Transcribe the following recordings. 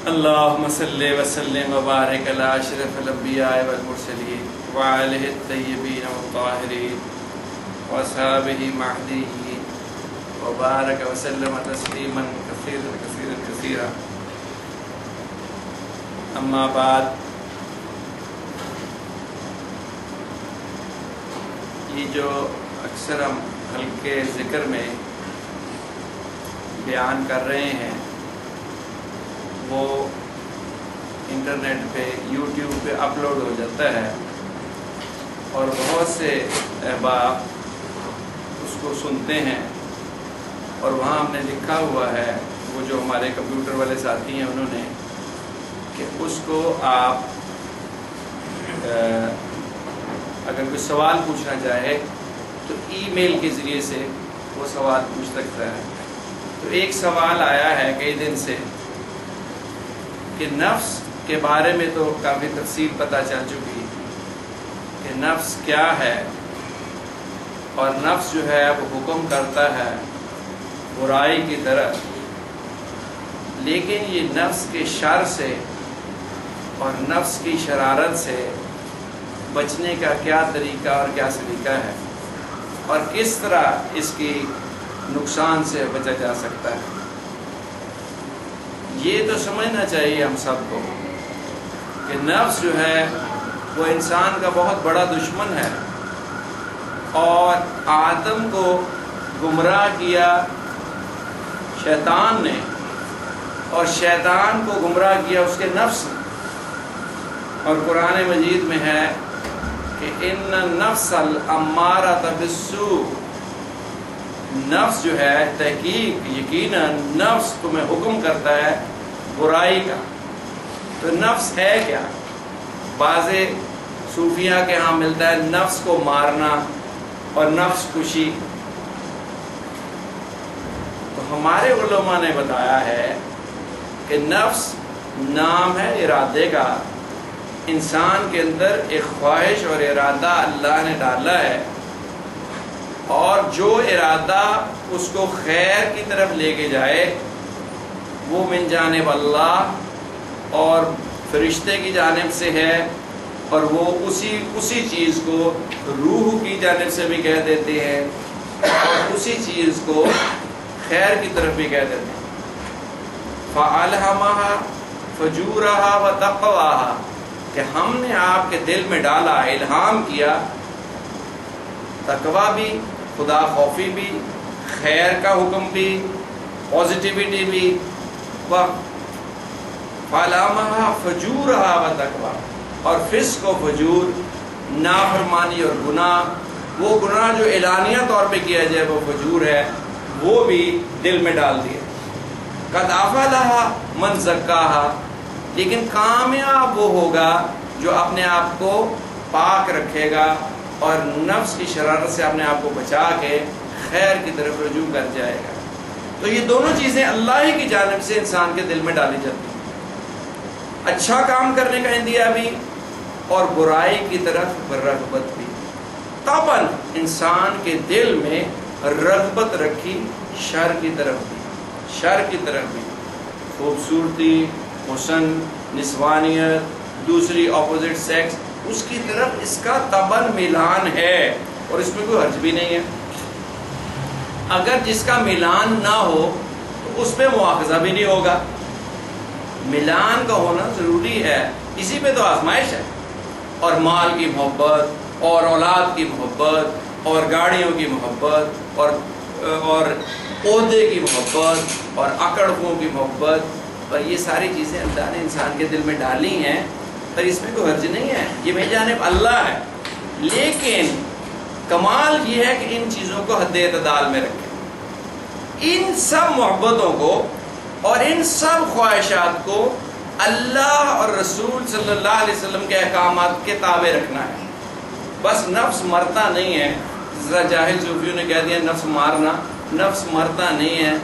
اللہم صلی وسلم وبارک علی اشرف الانبیاء والمرسلین وعلیہ الطیبین والطاہرین واصحابہ مہدیین وبارک وسلم تسلیما کثیرا کثیرا کثیرا. اما بعد، یہ جو اکثر ہم ہلکے ذکر میں بیان کر رہے ہیں وہ انٹرنیٹ پہ یوٹیوب پہ اپلوڈ ہو جاتا ہے اور بہت سے احباب اس کو سنتے ہیں، اور وہاں ہم نے لکھا ہوا ہے، وہ جو ہمارے کمپیوٹر والے ساتھی ہیں انہوں نے، کہ اس کو آپ اگر کوئی سوال پوچھنا چاہے تو ای میل کے ذریعے سے وہ سوال پوچھ سکتا ہے. تو ایک سوال آیا ہے کئی دن سے کہ نفس کے بارے میں تو کافی تفصیل پتہ چل چکی کہ نفس کیا ہے، اور نفس جو ہے وہ حکم کرتا ہے برائی کی طرف، لیکن یہ نفس کے شر سے اور نفس کی شرارت سے بچنے کا کیا طریقہ اور کیا سلیقہ ہے، اور کس طرح اس کی نقصان سے بچا جا سکتا ہے. یہ تو سمجھنا چاہیے ہم سب کو کہ نفس جو ہے وہ انسان کا بہت بڑا دشمن ہے، اور آدم کو گمراہ کیا شیطان نے، اور شیطان کو گمراہ کیا اس کے نفس نے. اور قرآن مجید میں ہے کہ ان النفس الامارۃ بالسوء، نفس جو ہے تحقیق یقیناً نفس تمہیں حکم کرتا ہے برائی کا. تو نفس ہے کیا؟ بعض صوفیہ کے ہاں ملتا ہے نفس کو مارنا اور نفس کشی. تو ہمارے علماء نے بتایا ہے کہ نفس نام ہے ارادے کا. انسان کے اندر ایک خواہش اور ارادہ اللہ نے ڈالا ہے، اور جو ارادہ اس کو خیر کی طرف لے کے جائے وہ من جانب اللہ اور فرشتے کی جانب سے ہے، اور وہ اسی چیز کو روح کی جانب سے بھی کہہ دیتے ہیں، اور اسی چیز کو خیر کی طرف بھی کہہ دیتے ہیں. فَأَلْهَمَهَا فَجُورَهَا وَتَقْوَاهَا، کہ ہم نے آپ کے دل میں ڈالا، الہام کیا، تقویٰ بھی، خدا خوفی بھی، خیر کا حکم بھی، پازیٹیوٹی بھی. فَأَلْهَمَهَا فَجُورَهَا وَتَقْوَاهَا، اور فسق و فجور، نافرمانی اور گناہ، وہ گناہ جو اعلانیہ طور پہ کیا جائے وہ فجور ہے، وہ بھی دل میں ڈال دیا. قَدْ أَفْلَحَ مَنْ زَكَّاهَا، لیکن کامیاب وہ ہوگا جو اپنے آپ کو پاک رکھے گا اور نفس کی شرارت سے اپنے آپ کو بچا کے خیر کی طرف رجوع کر جائے گا. تو یہ دونوں چیزیں اللہ ہی کی جانب سے انسان کے دل میں ڈالی جاتی ہیں، اچھا کام کرنے کا اندیہ بھی اور برائی کی طرف رغبت بھی. طبعاً انسان کے دل میں رغبت رکھی شر کی طرف بھی، خوبصورتی، حسن، نسوانیت، دوسری اپوزٹ سیکس، اس کی طرف اس کا طبعاً میلان ہے، اور اس میں کوئی حرج بھی نہیں ہے. اگر جس کا میلان نہ ہو تو اس پہ مواخذہ بھی نہیں ہوگا. میلان کا ہونا ضروری ہے، اسی پہ تو آزمائش ہے. اور مال کی محبت، اور اولاد کی محبت، اور گاڑیوں کی محبت، اور عہدے کی محبت، اور اکڑوں کی محبت، اور یہ ساری چیزیں اللہ نے انسان کے دل میں ڈالی ہیں، اور اس میں کوئی حرج نہیں ہے، یہ من جانب اللہ ہے. لیکن کمال یہ ہے کہ ان چیزوں کو حد اعتدال میں رکھیں. ان سب محبتوں کو اور ان سب خواہشات کو اللہ اور رسول صلی اللہ علیہ وسلم کے احکامات کے تابع رکھنا ہے. بس نفس مرتا نہیں ہے. ذرا جاہل صوفیوں نے کہہ دیا نفس مارنا، نفس مرتا نہیں ہے،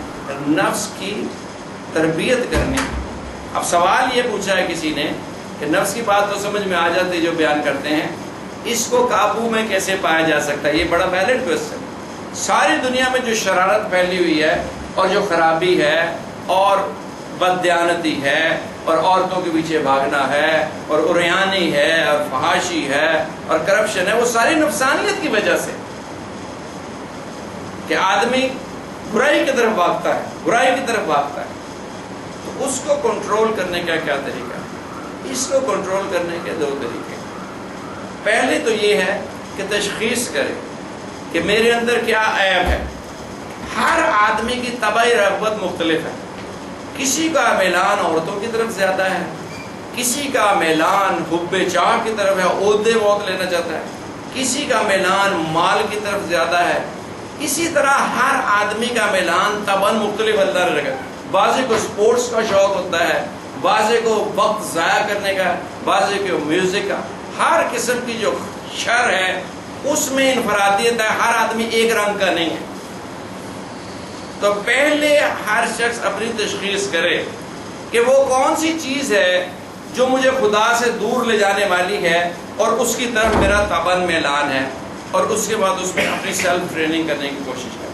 نفس کی تربیت کرنی. اب سوال یہ پوچھا ہے کسی نے کہ نفس کی بات تو سمجھ میں آ جاتی جو بیان کرتے ہیں، اس کو قابو میں کیسے پایا جا سکتا ہے؟ یہ بڑا ویلڈ کوسچن. ساری دنیا میں جو شرارت پھیلی ہوئی ہے اور جو خرابی ہے اور بددیانتی ہے اور عورتوں کے پیچھے بھاگنا ہے اور عریانی ہے اور فحاشی ہے اور کرپشن ہے، وہ ساری نفسانیت کی وجہ سے کہ آدمی برائی کی طرف بھاگتا ہے، برائی کی طرف بھاگتا ہے۔ تو اس کو کنٹرول کرنے کا کیا طریقہ ہے؟ اس کو کنٹرول کرنے کے دو طریقے۔ پہلے تو یہ ہے کہ تشخیص کرے کہ میرے اندر کیا عیب ہے۔ ہر آدمی کی طبعی رغبت مختلف ہے، کسی کا میلان عورتوں کی طرف زیادہ ہے، کسی کا میلان حب چاہ کی طرف ہے، عہدے بہت لینا چاہتا ہے، کسی کا میلان مال کی طرف زیادہ ہے۔ اسی طرح ہر آدمی کا میلان طبعاً مختلف اللہ نے رکھا۔ بعضی کو سپورٹس کا شوق ہوتا ہے، بعضی کو وقت ضائع کرنے کا، بعضی کو میوزک کا۔ ہر قسم کی جو شر ہے اس میں انفرادیت ہے، ہر آدمی ایک رنگ کا نہیں ہے۔ تو پہلے ہر شخص اپنی تشخیص کرے کہ وہ کون سی چیز ہے جو مجھے خدا سے دور لے جانے والی ہے اور اس کی طرف میرا طبعاً میلان ہے، اور اس کے بعد اس میں اپنی سیلف ٹریننگ کرنے کی کوشش کرے۔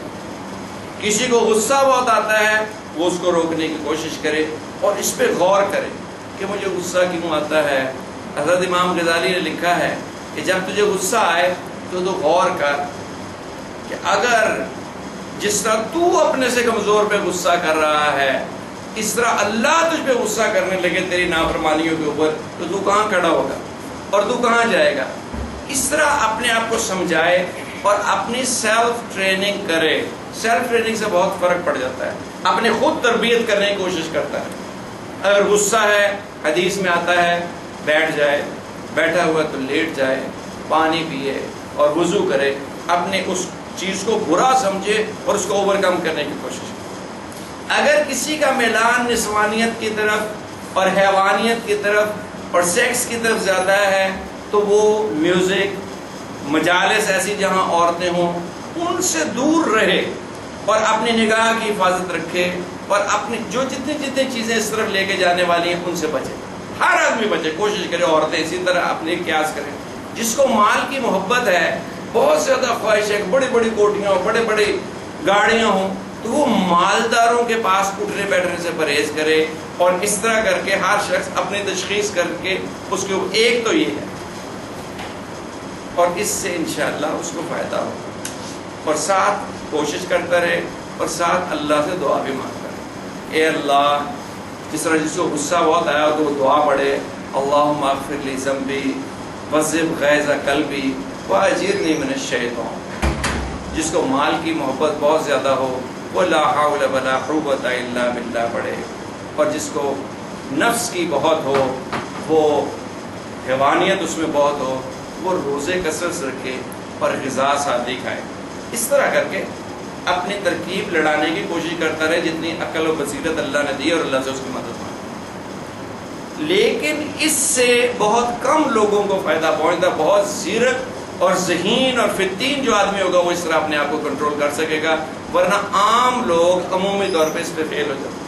کسی کو غصہ بہت آتا ہے، وہ اس کو روکنے کی کوشش کرے اور اس پہ غور کرے کہ مجھے غصہ کیوں آتا ہے۔ حضرت امام غزالی نے لکھا ہے کہ جب تجھے غصہ آئے تو غور کر کہ اگر جس طرح تو اپنے سے کمزور پہ غصہ کر رہا ہے، اس طرح اللہ تجھ پہ غصہ کرنے لگے تیری نافرمانیوں کے اوپر، تو کہاں کھڑا ہوگا اور تو کہاں جائے گا؟ اس طرح اپنے آپ کو سمجھائے اور اپنی سیلف ٹریننگ کرے۔ سیلف ٹریننگ سے بہت فرق پڑ جاتا ہے، اپنے خود تربیت کرنے کی کوشش کرتا ہے۔ اگر غصہ ہے، حدیث میں آتا ہے بیٹھ جائے، بیٹھا ہوا تو لیٹ جائے، پانی پیے اور وضو کرے، اپنے اس چیز کو برا سمجھے اور اس کو اوور کم کرنے کی کوشش کرے۔ اگر کسی کا میلان نسوانیت کی طرف اور حیوانیت کی طرف اور سیکس کی طرف زیادہ ہے تو وہ میوزک، مجالس ایسی جہاں عورتیں ہوں ان سے دور رہے اور اپنی نگاہ کی حفاظت رکھے اور اپنی جو جتنی چیزیں اس طرف لے کے جانے والی ہیں ان سے بچے۔ ہر آدمی بچے، کوشش کرے، عورتیں اسی طرح اپنے قیاس کریں۔ جس کو مال کی محبت ہے، بہت زیادہ خواہش ہے، بڑی بڑی کوٹیاں ہوں، بڑے بڑے گاڑیاں ہوں، تو وہ مالداروں کے پاس اٹھنے بیٹھنے سے پرہیز کرے۔ اور اس طرح کر کے ہر شخص اپنی تشخیص کر کے اس کے ایک تو یہ ہے، اور اس سے انشاءاللہ اس کو فائدہ ہوگا، اور ساتھ کوشش کرتا رہے اور ساتھ اللہ سے دعا بھی مانگتا رہے۔ اے اللہ، جس طرح جس کو غصہ بہت آیا تو وہ دعا پڑھے، اللہم اغفر لی ذنبی وذہب غیظ قلبی واجرنی من الشیطان۔ جس کو مال کی محبت بہت زیادہ ہو وہ لا حول ولا قوت الا باللہ پڑھے، اور جس کو نفس کی بہت ہو، وہ حیوانیت اس میں بہت ہو، وہ روزے کثرت رکھے اور غذا سادی کھائے۔ اس طرح کر کے اپنی ترکیب لڑانے کی کوشش کرتا رہے جتنی عقل و بصیرت اللہ نے دی، اور اللہ سے اس کی مدد مانگے۔ لیکن اس سے بہت کم لوگوں کو فائدہ پہنچتا۔ بہت زیرک اور ذہین اور فتین جو آدمی ہوگا وہ اس طرح اپنے آپ کو کنٹرول کر سکے گا، ورنہ عام لوگ عمومی طور پہ اس پہ فیل ہو جاتے ہیں۔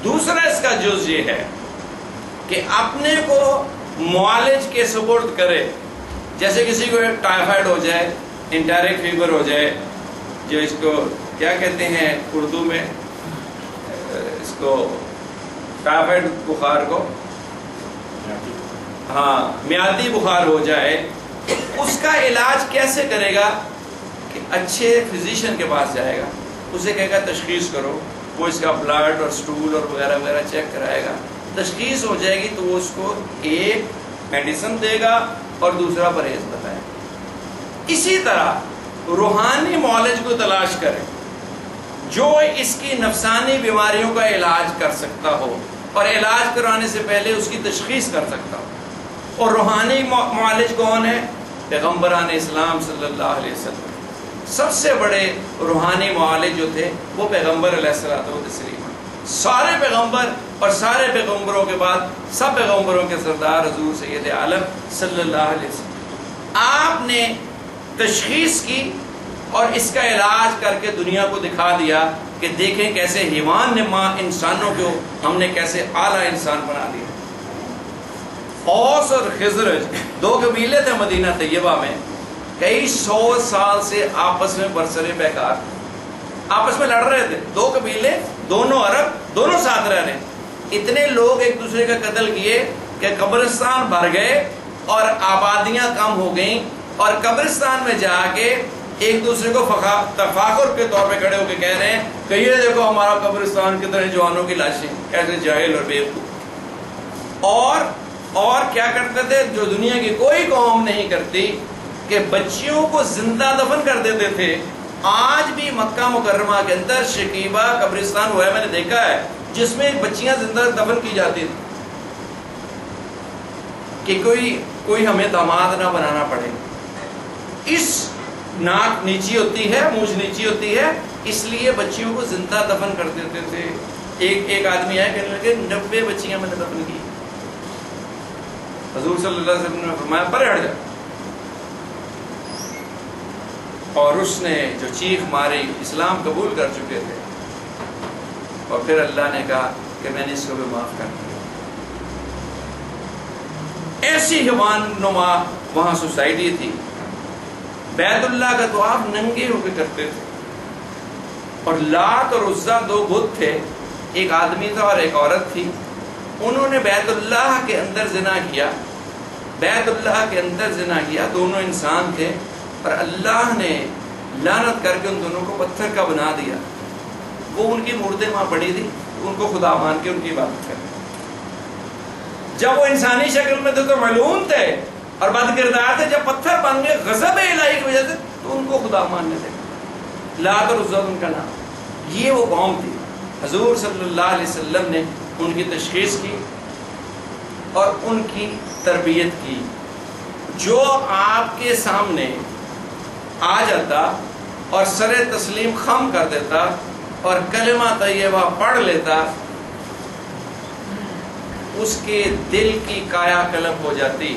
دوسرا اس کا جز یہ ہے کہ اپنے کو معالج کے سپرد کرے۔ جیسے کسی کو ٹائیفائڈ ہو جائے، انٹیرک فیور ہو جائے، جو اس کو کیا کہتے ہیں اردو میں، اس کو ٹائیفائڈ بخار کو میادی بخار ہو جائے، اس کا علاج کیسے کرے گا کہ اچھے فزیشین کے پاس جائے گا، اسے کہے گا تشخیص کرو، وہ اس کا بلڈ اور سٹول اور وغیرہ وغیرہ چیک کرائے گا، تشخیص ہو جائے گی تو وہ اس کو ایک میڈیسن دے گا اور دوسرا پرہیز بتائے گا۔ اسی طرح روحانی معالج کو تلاش کرے جو اس کی نفسانی بیماریوں کا علاج کر سکتا ہو، اور علاج کرانے سے پہلے اس کی تشخیص کر سکتا ہو۔ اور روحانی معالج کون ہے؟ پیغمبران اسلام صلی اللہ علیہ وسلم۔ سب سے بڑے روحانی معالج جو تھے وہ پیغمبر علیہ الصلوۃ والتسلیم۔ سارے پیغمبر اور سارے پیغمبروں کے بعد سب پیغمبروں کے سردار حضور سید عالم صلی اللہ علیہ وسلم، آپ نے تشخیص کی اور اس کا علاج کر کے دنیا کو دکھا دیا کہ دیکھیں کیسے حیوان نما انسانوں کو ہم نے کیسے اعلیٰ انسان بنا دیا۔ اوس اور خزرج دو قبیلے تھے مدینہ طیبہ میں، کئی 100 سال سے آپس میں برسر پیکار، آپس میں لڑ رہے تھے، دو قبیلے، دونوں عرب، دونوں ساتھ رہ رہے ہیں، اتنے لوگ ایک دوسرے کا قتل کیے کہ قبرستان بھر گئے اور آبادیاں کم ہو گئیں، اور قبرستان میں جا کے ایک دوسرے کو تفاخر کے طور پہ کھڑے ہو کے کہہ رہے ہیں کہ یہ دیکھو ہمارا قبرستان کتنے جوانوں کی لاشیں، ایسے جاہل اور بیوقوف۔ اور کیا کرتے تھے جو دنیا کی کوئی قوم نہیں کرتی، کہ بچیوں کو زندہ دفن کر دیتے تھے۔ آج بھی مکہ مکرمہ کے اندر شکیبہ قبرستان ہوا ہے، میں نے دیکھا ہے، جس میں بچیاں زندہ دفن کی جاتی تھی کہ کوئی ہمیں داماد نہ بنانا پڑے۔ اس ناک نیچی ہوتی ہے، مونچھ نیچی ہوتی ہے، اس لیے بچیوں کو زندہ دفن کر دیتے تھے۔ ایک آدمی ہے کہنے لگے 90 بچیاں میں نے دفن کی۔ حضور صلی اللہ علیہ وسلم نے فرمایا پرے ہٹ جا، اور اس نے جو چیخ ماری، اسلام قبول کر چکے تھے، اور پھر اللہ نے کہا کہ میں نے اس کو بھی معاف کر دیا۔ ایسی حیوان نما وہاں سوسائٹی تھی۔ بیت اللہ کا طواف ننگے ہو کے کرتے تھے، اور لات اور عزا دو بت تھے، ایک آدمی تھا اور ایک عورت تھی۔ انہوں نے بیت اللہ کے اندر زنا کیا، بیت اللہ کے اندر زنا کیا، دونوں انسان تھے، اور اللہ نے لعنت کر کے ان دونوں کو پتھر کا بنا دیا۔ وہ ان کی مردے وہاں پڑی تھی، ان کو خدا مان کے ان کی عبادت کر۔ جب وہ انسانی شکل میں تھے تو ملعون تھے اور بد کردار تھے، جب پتھر بن گئے غضب الہی کی وجہ سے تو ان کو خدا ماننے لگے۔ لات اور عزا ان کا نام۔ یہ وہ قوم تھی۔ حضور صلی اللہ علیہ وسلم نے ان کی تشخیص کی اور ان کی تربیت کی۔ جو آپ کے سامنے آ جاتا اور سر تسلیم خم کر دیتا اور کلمہ طیبہ پڑھ لیتا، اس کے دل کی کایا قلب ہو جاتی۔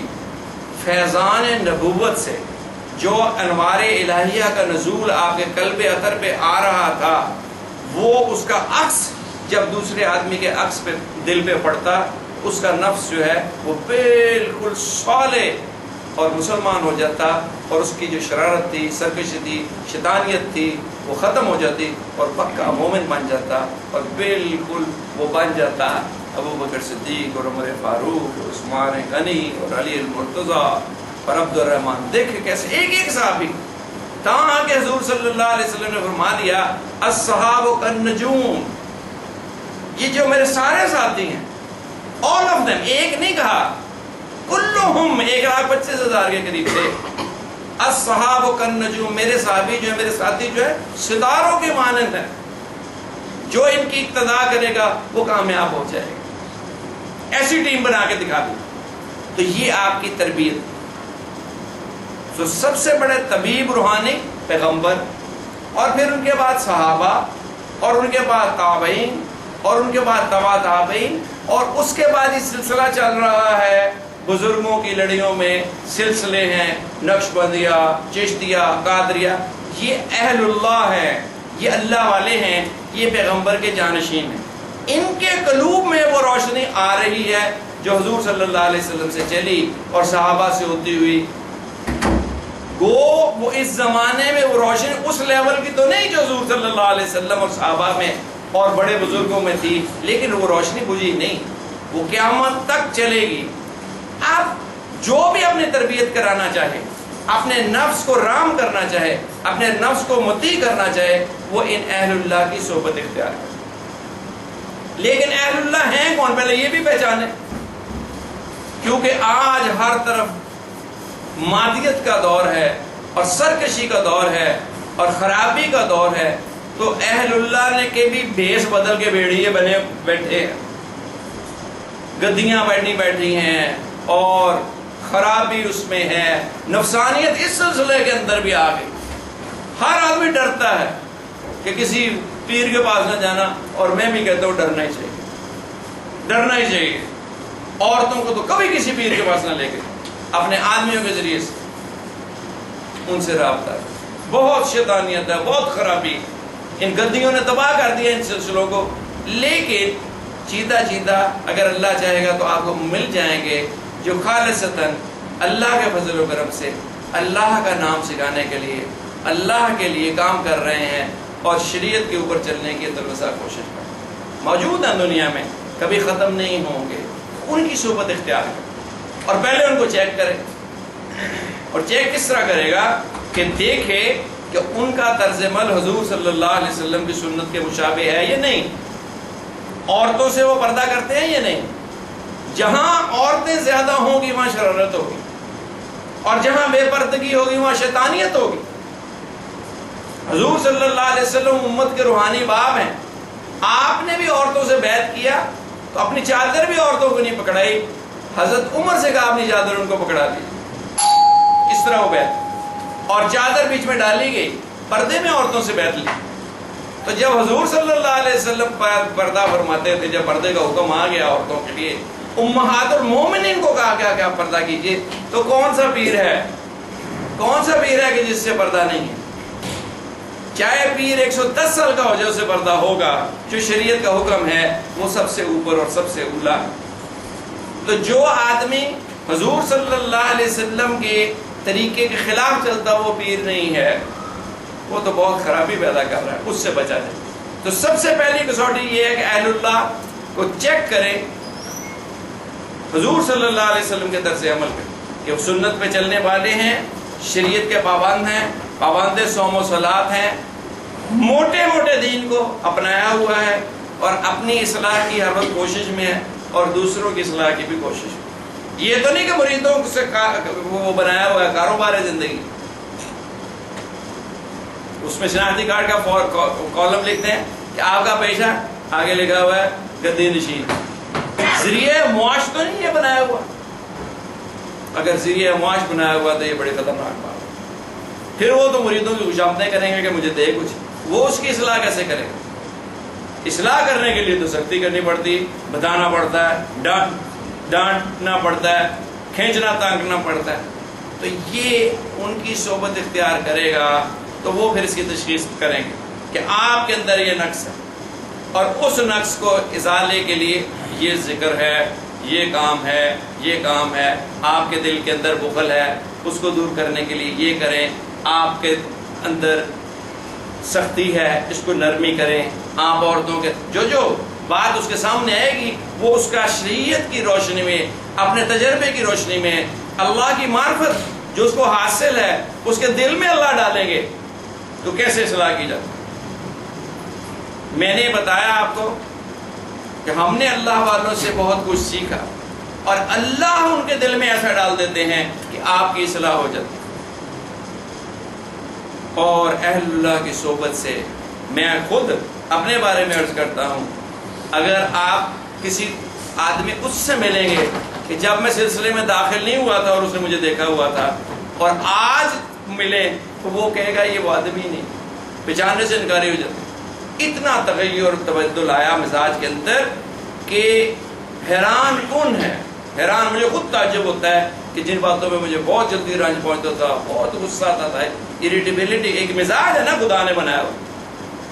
فیضان نبوت سے جو انوار الہیہ کا نزول آپ کے قلب اطہر پہ آ رہا تھا، وہ اس کا عکس جب دوسرے آدمی کے عکس پہ دل پہ پڑتا، اس کا نفس جو ہے وہ بالکل صالح اور مسلمان ہو جاتا، اور اس کی جو شرارت تھی، سرکشی تھی، شیطانیت تھی، وہ ختم ہو جاتی اور پکا مومن بن جاتا، اور بالکل وہ بن جاتا ابو بکر صدیق اور عمر فاروق اور عثمان غنی اور علی المرتضیٰ اور عبد الرحمن۔ دیکھیں کیسے ایک ایک صحابی، تاں کہ حضور صلی اللہ علیہ وسلم نے فرما دیا الصحابہ کالنجوم، یہ جو میرے سارے ساتھی ہیں، all of them، ایک نہیں کہا، کلہم 1,25,000 کے قریب تھے۔ الصحابہ کالنجوم، میرے صحابی جو ہے، میرے ساتھی جو ہے، ستاروں کے مانند ہیں، جو ان کی اقتداء کرے گا وہ کامیاب ہو جائے گا۔ ایسی ٹیم بنا کے دکھا دی۔ تو یہ آپ کی تربیت۔ تو سب سے بڑے طبیب روحانی پیغمبر، اور پھر ان کے بعد صحابہ، اور ان کے بعد تابعین، اور ان کے بعد تبع تابعین، اور اس کے بعد یہ سلسلہ چل رہا ہے بزرگوں کی لڑیوں میں سلسلے ہیں، نقشبندیہ، چشتیہ، قادریہ۔ یہ اہل اللہ ہے، یہ اللہ والے ہیں، یہ پیغمبر کے جانشین ہیں۔ ان کے قلوب میں وہ روشنی آ رہی ہے جو حضور صلی اللہ علیہ وسلم سے چلی اور صحابہ سے ہوتی ہوئی۔ گو وہ اس زمانے میں وہ روشنی اس لیول کی تو نہیں جو حضور صلی اللہ علیہ وسلم اور صحابہ میں اور بڑے بزرگوں میں تھی، لیکن وہ روشنی بجھی نہیں، وہ قیامت تک چلے گی۔ آپ جو بھی اپنی تربیت کرانا چاہے، اپنے نفس کو رام کرنا چاہے، اپنے نفس کو مطیع کرنا چاہے، وہ ان اہل اللہ کی صحبت اختیار کرے۔ لیکن اہل اللہ ہیں کون، پہلے یہ بھی پہچانے، کیونکہ آج ہر طرف مادیت کا دور ہے اور سرکشی کا دور ہے اور خرابی کا دور ہے، تو اہل اللہ نے کے بھی بھیس بدل کے بھیڑیے بنے بیٹھے ہیں، گدیاں بیٹھی ہیں، اور خرابی اس میں ہے، نفسانیت اس سلسلے کے اندر بھی آ گئی۔ ہر آدمی ڈرتا ہے کہ کسی پیر کے پاس نہ جانا، اور میں بھی کہتا ہوں ڈرنا ہی چاہیے، ڈرنا ہی چاہیے۔ عورتوں کو تو کبھی کسی پیر کے پاس نہ لے کے، اپنے آدمیوں کے ذریعے سے ان سے رابطہ ہے۔ بہت شیطانیت ہے، بہت خرابی، ان گدیوں نے تباہ کر دیا ان سلسلوں کو۔ لیکن چیتا چیتا اگر اللہ چاہے گا تو آپ کو مل جائیں گے جو خالصتاً اللہ کے فضل و کرم سے اللہ کا نام سکھانے کے لیے، اللہ کے لیے کام کر رہے ہیں، اور شریعت کے اوپر چلنے کی دلوسا کوشش کریں. موجود ہیں دنیا میں، کبھی ختم نہیں ہوں گے. ان کی صحبت اختیار کریں اور پہلے ان کو چیک کریں. اور چیک کس طرح کرے گا کہ دیکھے کہ ان کا طرز عمل حضور صلی اللہ علیہ وسلم کی سنت کے مشابہ ہے یا نہیں. عورتوں سے وہ پردہ کرتے ہیں یا نہیں. جہاں عورتیں زیادہ ہوں گی وہاں شرارت ہوگی، اور جہاں بے پردگی ہوگی وہاں شیطانیت ہوگی. حضور صلی اللہ علیہ وسلم امت کے روحانی باب ہیں. آپ نے بھی عورتوں سے بیعت کیا تو اپنی چادر بھی عورتوں کو نہیں پکڑائی. حضرت عمر سے کہا اپنی چادر ان کو پکڑا دی. اس طرح وہ بیعت، اور چادر بیچ میں ڈالی گئی، پردے میں عورتوں سے بیعت لی. تو جب حضور صلی اللہ علیہ وسلم پردہ فرماتے تھے، جب پردے کا حکم آ گیا عورتوں کے لیے، امہات المومنین کو کہا گیا کہ آپ پردہ کیجئے. تو کون سا پیر ہے، کون سا پیر ہے کہ جس سے پردہ نہیں ہے؟ چاہے پیر 110 سال کا ہو جائے اسے پردہ ہوگا. جو شریعت کا حکم ہے وہ سب سے اوپر اور سب سے اولا ہے. تو جو آدمی حضور صلی اللہ علیہ وسلم کے طریقے کے خلاف چلتا وہ پیر نہیں ہے، وہ تو بہت خرابی پیدا کر رہا ہے. اس سے بچا جائے. تو سب سے پہلی کسوٹی یہ ہے کہ اہل اللہ کو چیک کریں حضور صلی اللہ علیہ وسلم کے طرز عمل پہ، کہ وہ سنت پہ چلنے والے ہیں، شریعت کے پابند ہیں، پابند صوم و صلات ہیں، موٹے موٹے دین کو اپنایا ہوا ہے، اور اپنی اصلاح کی ہر وقت کوشش میں ہے، اور دوسروں کی اصلاح کی بھی کوشش. یہ تو نہیں کہ مریدوں سے وہ بنایا ہوا ہے کاروبار ہے زندگی. اس میں شناختی کارڈ کا کالم لکھتے ہیں کہ آپ کا پیشہ، آگے لکھا ہوا ہے گدی نشین. ذریعہ معاش تو نہیں یہ بنایا ہوا. اگر ذریعہ معاش بنایا ہوا تو یہ بڑی خطرناک بات ہے. پھر وہ تو مریدوں کی خوشامدیں کریں گے کہ مجھے دے کچھ. وہ اس کی اصلاح کیسے کرے گا؟ اصلاح کرنے کے لیے تو سختی کرنی پڑتی، بتانا پڑتا ہے، ڈانٹنا پڑتا ہے، کھینچنا تانکنا پڑتا ہے. تو یہ ان کی صحبت اختیار کرے گا تو وہ پھر اس کی تشخیص کریں گے کہ آپ کے اندر یہ نقص ہے، اور اس نقص کو ازالے کے لیے یہ ذکر ہے، یہ کام ہے، یہ کام ہے. آپ کے دل کے اندر بخل ہے، اس کو دور کرنے کے لیے یہ کریں. آپ کے اندر سختی ہے، اس کو نرمی کریں. آپ عورتوں کے جو بات اس کے سامنے آئے گی وہ اس کا شریعت کی روشنی میں، اپنے تجربے کی روشنی میں، اللہ کی معرفت جو اس کو حاصل ہے اس کے دل میں اللہ ڈالیں گے تو کیسے اصلاح کی جاتی. میں نے بتایا آپ کو کہ ہم نے اللہ والوں سے بہت کچھ سیکھا، اور اللہ ان کے دل میں ایسا ڈال دیتے ہیں کہ آپ کی اصلاح ہو جاتی. اور اہل اللہ کی صحبت سے میں خود اپنے بارے میں عرض کرتا ہوں، اگر آپ کسی آدمی اس سے ملیں گے کہ جب میں سلسلے میں داخل نہیں ہوا تھا اور اس نے مجھے دیکھا ہوا تھا، اور آج ملے تو وہ کہے گا یہ وہ آدمی نہیں، پہچاننے سے انکاری ہو جاتا. اتنا تغیر اور تبدل آیا مزاج کے اندر کہ حیران کن ہے. حیران، مجھے خود تعجب ہوتا ہے کہ جن باتوں میں مجھے بہت جلدی رنج پہنچتا تھا، بہت غصہ آتا تھا، اریٹیبلٹی ایک مزاج ہے نا خدا نے بنایا ہوا.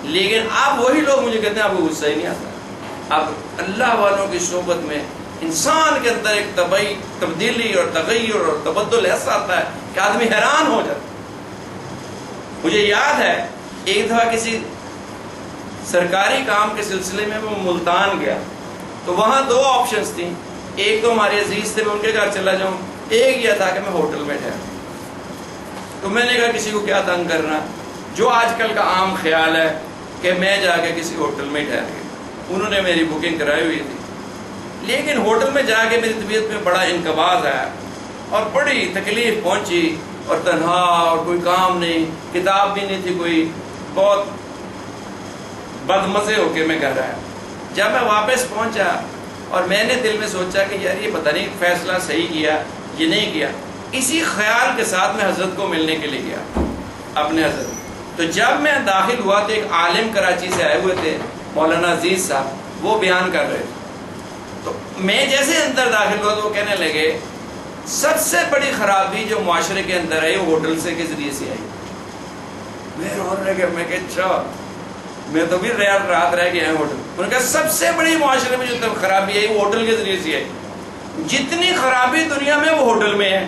لیکن اب وہی لوگ مجھے کہتے ہیں آپ کو غصہ ہی نہیں آتا. اب اللہ والوں کی صحبت میں انسان کے اندر ایک تبدیلی اور تغیر اور تبدل ایسا آتا ہے کہ آدمی حیران ہو جاتا. مجھے یاد ہے ایک دفعہ کسی سرکاری کام کے سلسلے میں میں ملتان گیا تو وہاں دو آپشنز تھیں. ایک تو ہمارے عزیز تھے، میں ان کے گھر چلا جاؤں. ایک یہ تھا کہ میں ہوٹل میں ٹھہرا. تو میں نے کہا کسی کو کیا تنگ کرنا، جو آج کل کا عام خیال ہے کہ میں جا کے کسی ہوٹل میں ٹھہر گیا. انہوں نے میری بکنگ کرائی ہوئی تھی، لیکن ہوٹل میں جا کے میری طبیعت میں بڑا انقباض آیا اور بڑی تکلیف پہنچی، اور تنہا، اور کوئی کام نہیں، کتاب بھی نہیں تھی کوئی. بہت بدمزے ہو کے میں گھر آیا. جب میں واپس پہنچا اور میں نے دل میں سوچا کہ یار یہ پتہ نہیں فیصلہ صحیح کیا یہ نہیں کیا، اسی خیال کے ساتھ میں حضرت کو ملنے کے لیے گیا، اپنے حضرت. تو جب میں داخل ہوا تو ایک عالم کراچی سے آئے ہوئے تھے، مولانا عزیز صاحب، وہ بیان کر رہے تھے. تو میں جیسے اندر داخل ہوا تو وہ کہنے لگے سب سے بڑی خرابی جو معاشرے کے اندر آئی وہ ہوٹل سے کے ذریعے سے آئی. میں رونے لگا، میں کہ اچھا، میں تو بھی رات رہ گیا ہوٹل. انہوں نے کہا سب سے بڑی معاشرے میں جو خرابی آئی وہ ہوٹل کے ذریعے سے آئی. جتنی خرابی دنیا میں وہ ہوٹل میں ہے،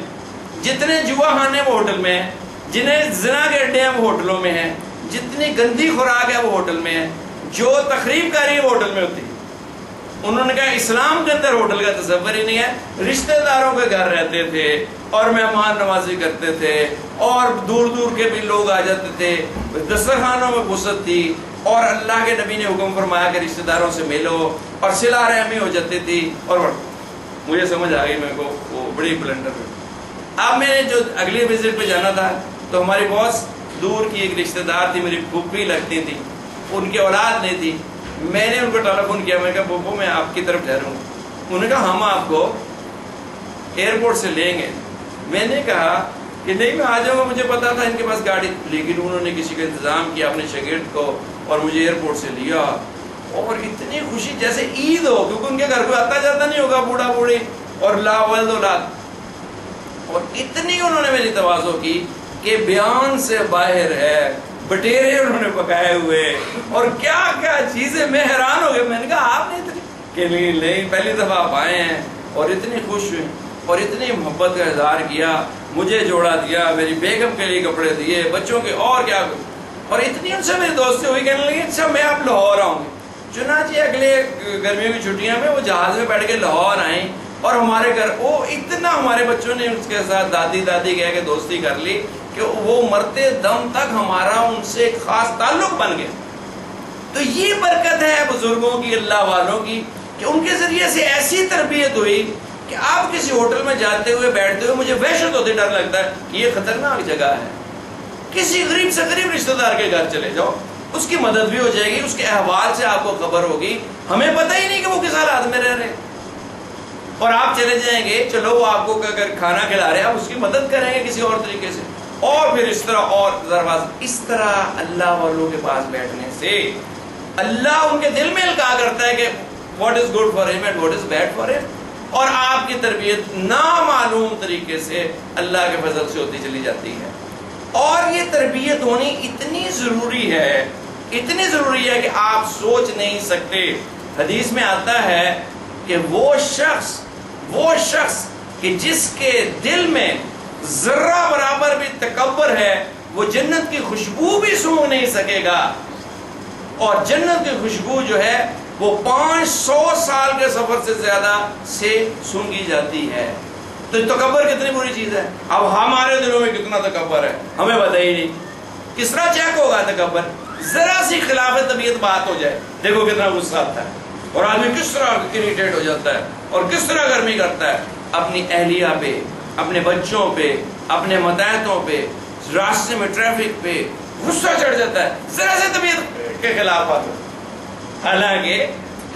جتنے جوا خانے وہ ہوٹل میں ہیں، جنہیں زنا کے اڈے ہیں وہ ہوٹلوں میں ہیں، جتنی گندی خوراک ہے وہ ہوٹل میں ہے، جو تقریب کاری ہے وہ ہوٹل میں ہوتی ہے۔ انہوں نے کہا اسلام کے اندر ہوٹل کا تصور ہی نہیں ہے، رشتہ داروں کے گھر رہتے تھے اور مہمان نوازی کرتے تھے اور دور دور کے بھی لوگ آ جاتے تھے، دسترخوانوں میں وسعت تھی، اور اللہ کے نبی نے حکم فرمایا کہ رشتہ داروں سے ملو، اور صلہ رحمی ہو جاتی تھی، اور مجھے سمجھ آ گئی میرے کو وہ بڑی بلنڈر ہے۔ اب میں نے جو اگلی وزٹ پہ جانا تھا تو ہماری بہت دور کی ایک رشتہ دار تھی، میری پھوپھی لگتی تھی، ان کی اولاد نہیں تھی۔ میں نے ان کو ٹیلی فون کیا، میں نے کہا پھوپھو میں آپ کی طرف ٹھہروں گا۔ انہوں نے کہا ہم آپ کو ایئرپورٹ سے لیں گے۔ میں نے کہا کہ نہیں میں آ جاؤں گا، مجھے پتا تھا ان کے پاس گاڑی، لیکن انہوں نے کسی کا انتظام کیا اپنے شاگرد کو اور مجھے ایئرپورٹ سے لیا، اور اتنی خوشی جیسے عید ہو، کیونکہ ان کے گھر کوئی آتا جاتا نہیں ہوگا، بوڑھا بوڑھی اور لا ولد اولاد، اور اتنی انہوں نے میری تواضع کی کہ بیان سے باہر ہے۔ بٹیرے انہوں نے پکائے ہوئے اور کیا کیا چیزیں، میں حیران ہو گیا۔ میں نے کہا آپ نے اتنی کہ نہیں پہلی دفعہ آپ آئے ہیں، اور اتنی خوش ہوئے اور اتنی محبت کا اظہار کیا، مجھے جوڑا دیا، میری بیگم کے لیے کپڑے دیے، بچوں کے، اور کیا، اور اتنی ان سے میری دوستی ہوئی، کہنے لگی اچھا میں آپ لاہور آؤں گی۔ چنانچہ اگلے گرمیوں کی چھٹیاں میں وہ جہاز میں بیٹھ کے لاہور آئیں اور ہمارے گھر، وہ اتنا ہمارے بچوں نے اس کے ساتھ دادی کہہ کے دوستی کر لی کہ وہ مرتے دم تک ہمارا ان سے ایک خاص تعلق بن گیا۔ تو یہ برکت ہے بزرگوں کی، اللہ والوں کی، کہ ان کے ذریعے سے ایسی تربیت ہوئی کہ آپ کسی ہوٹل میں جاتے ہوئے بیٹھتے ہوئے مجھے وحشت ہوتی، ڈر لگتا ہے کہ یہ خطرناک جگہ ہے۔ کسی غریب سے غریب رشتہ دار کے گھر چلے جاؤ، اس کی مدد بھی ہو جائے گی، اس کے احوال سے آپ کو خبر ہوگی، ہمیں پتہ ہی نہیں کہ وہ کس حالات میں رہ رہے ہیں، اور آپ چلے جائیں گے، چلو وہ آپ کو اگر کھانا کھلا رہے ہیں آپ اس کی مدد کریں گے کسی اور طریقے سے، اور پھر اس طرح، اور اس طرح اللہ والوں کے پاس بیٹھنے سے اللہ ان کے دل میں القاء کرتا ہے کہ what is good for him and what is bad for him، اور آپ کی تربیت نامعلوم طریقے سے اللہ کے فضل سے ہوتی چلی جاتی ہے۔ اور یہ تربیت ہونی اتنی ضروری ہے، اتنی ضروری ہے کہ آپ سوچ نہیں سکتے۔ حدیث میں آتا ہے کہ وہ شخص کہ جس کے دل میں ذرہ برابر بھی تکبر ہے، وہ جنت کی خوشبو بھی سونگھ نہیں سکے گا، اور جنت کی خوشبو جو ہے وہ 500 سال کے سفر سے زیادہ سے سونگھی جاتی ہے۔ تو تکبر کتنی بری چیز ہے۔ اب ہمارے دلوں میں کتنا تکبر ہے ہمیں پتہ ہی نہیں، کس طرح چیک ہوگا تکبر؟ ذرا سی خلاف طبیعت بات ہو جائے، دیکھو کتنا غصہ آتا ہے، اور آدمی کس طرح اریٹیٹ ہو جاتا ہے اور کس طرح گرمی کرتا ہے اپنی اہلیہ پہ، اپنے بچوں پہ، اپنے متحدوں پہ، راستے میں ٹریفک پہ غصہ چڑھ جاتا ہے ذرا سے طبیعت کے خلاف بات ہو۔ حالانکہ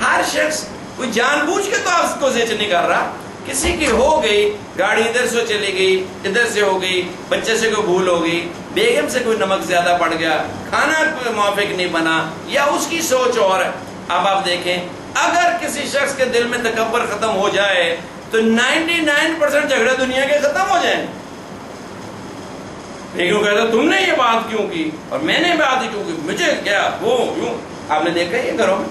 ہر شخص کوئی جان بوجھ کے تو آپ کو زچ نہیں کر رہا، کسی کی ہو گئی گاڑی ادھر سے چلی گئی، ادھر سے ہو گئی، بچے سے کوئی بھول ہو گئی، بیگم سے کوئی نمک زیادہ پڑ گیا، کھانا موافق نہیں بنا، یا اس کی سوچ اور ہے۔ اب آپ دیکھیں اگر کسی شخص کے دل میں تکبر ختم ہو جائے تو 99% جھگڑے دنیا کے ختم ہو جائیں۔ لیکن وہ کہتا تم نے یہ بات کیوں کی اور میں نے بات ہی کیوں کی، مجھے کیا وہ یوں۔ آپ نے دیکھا یہ گھروں میں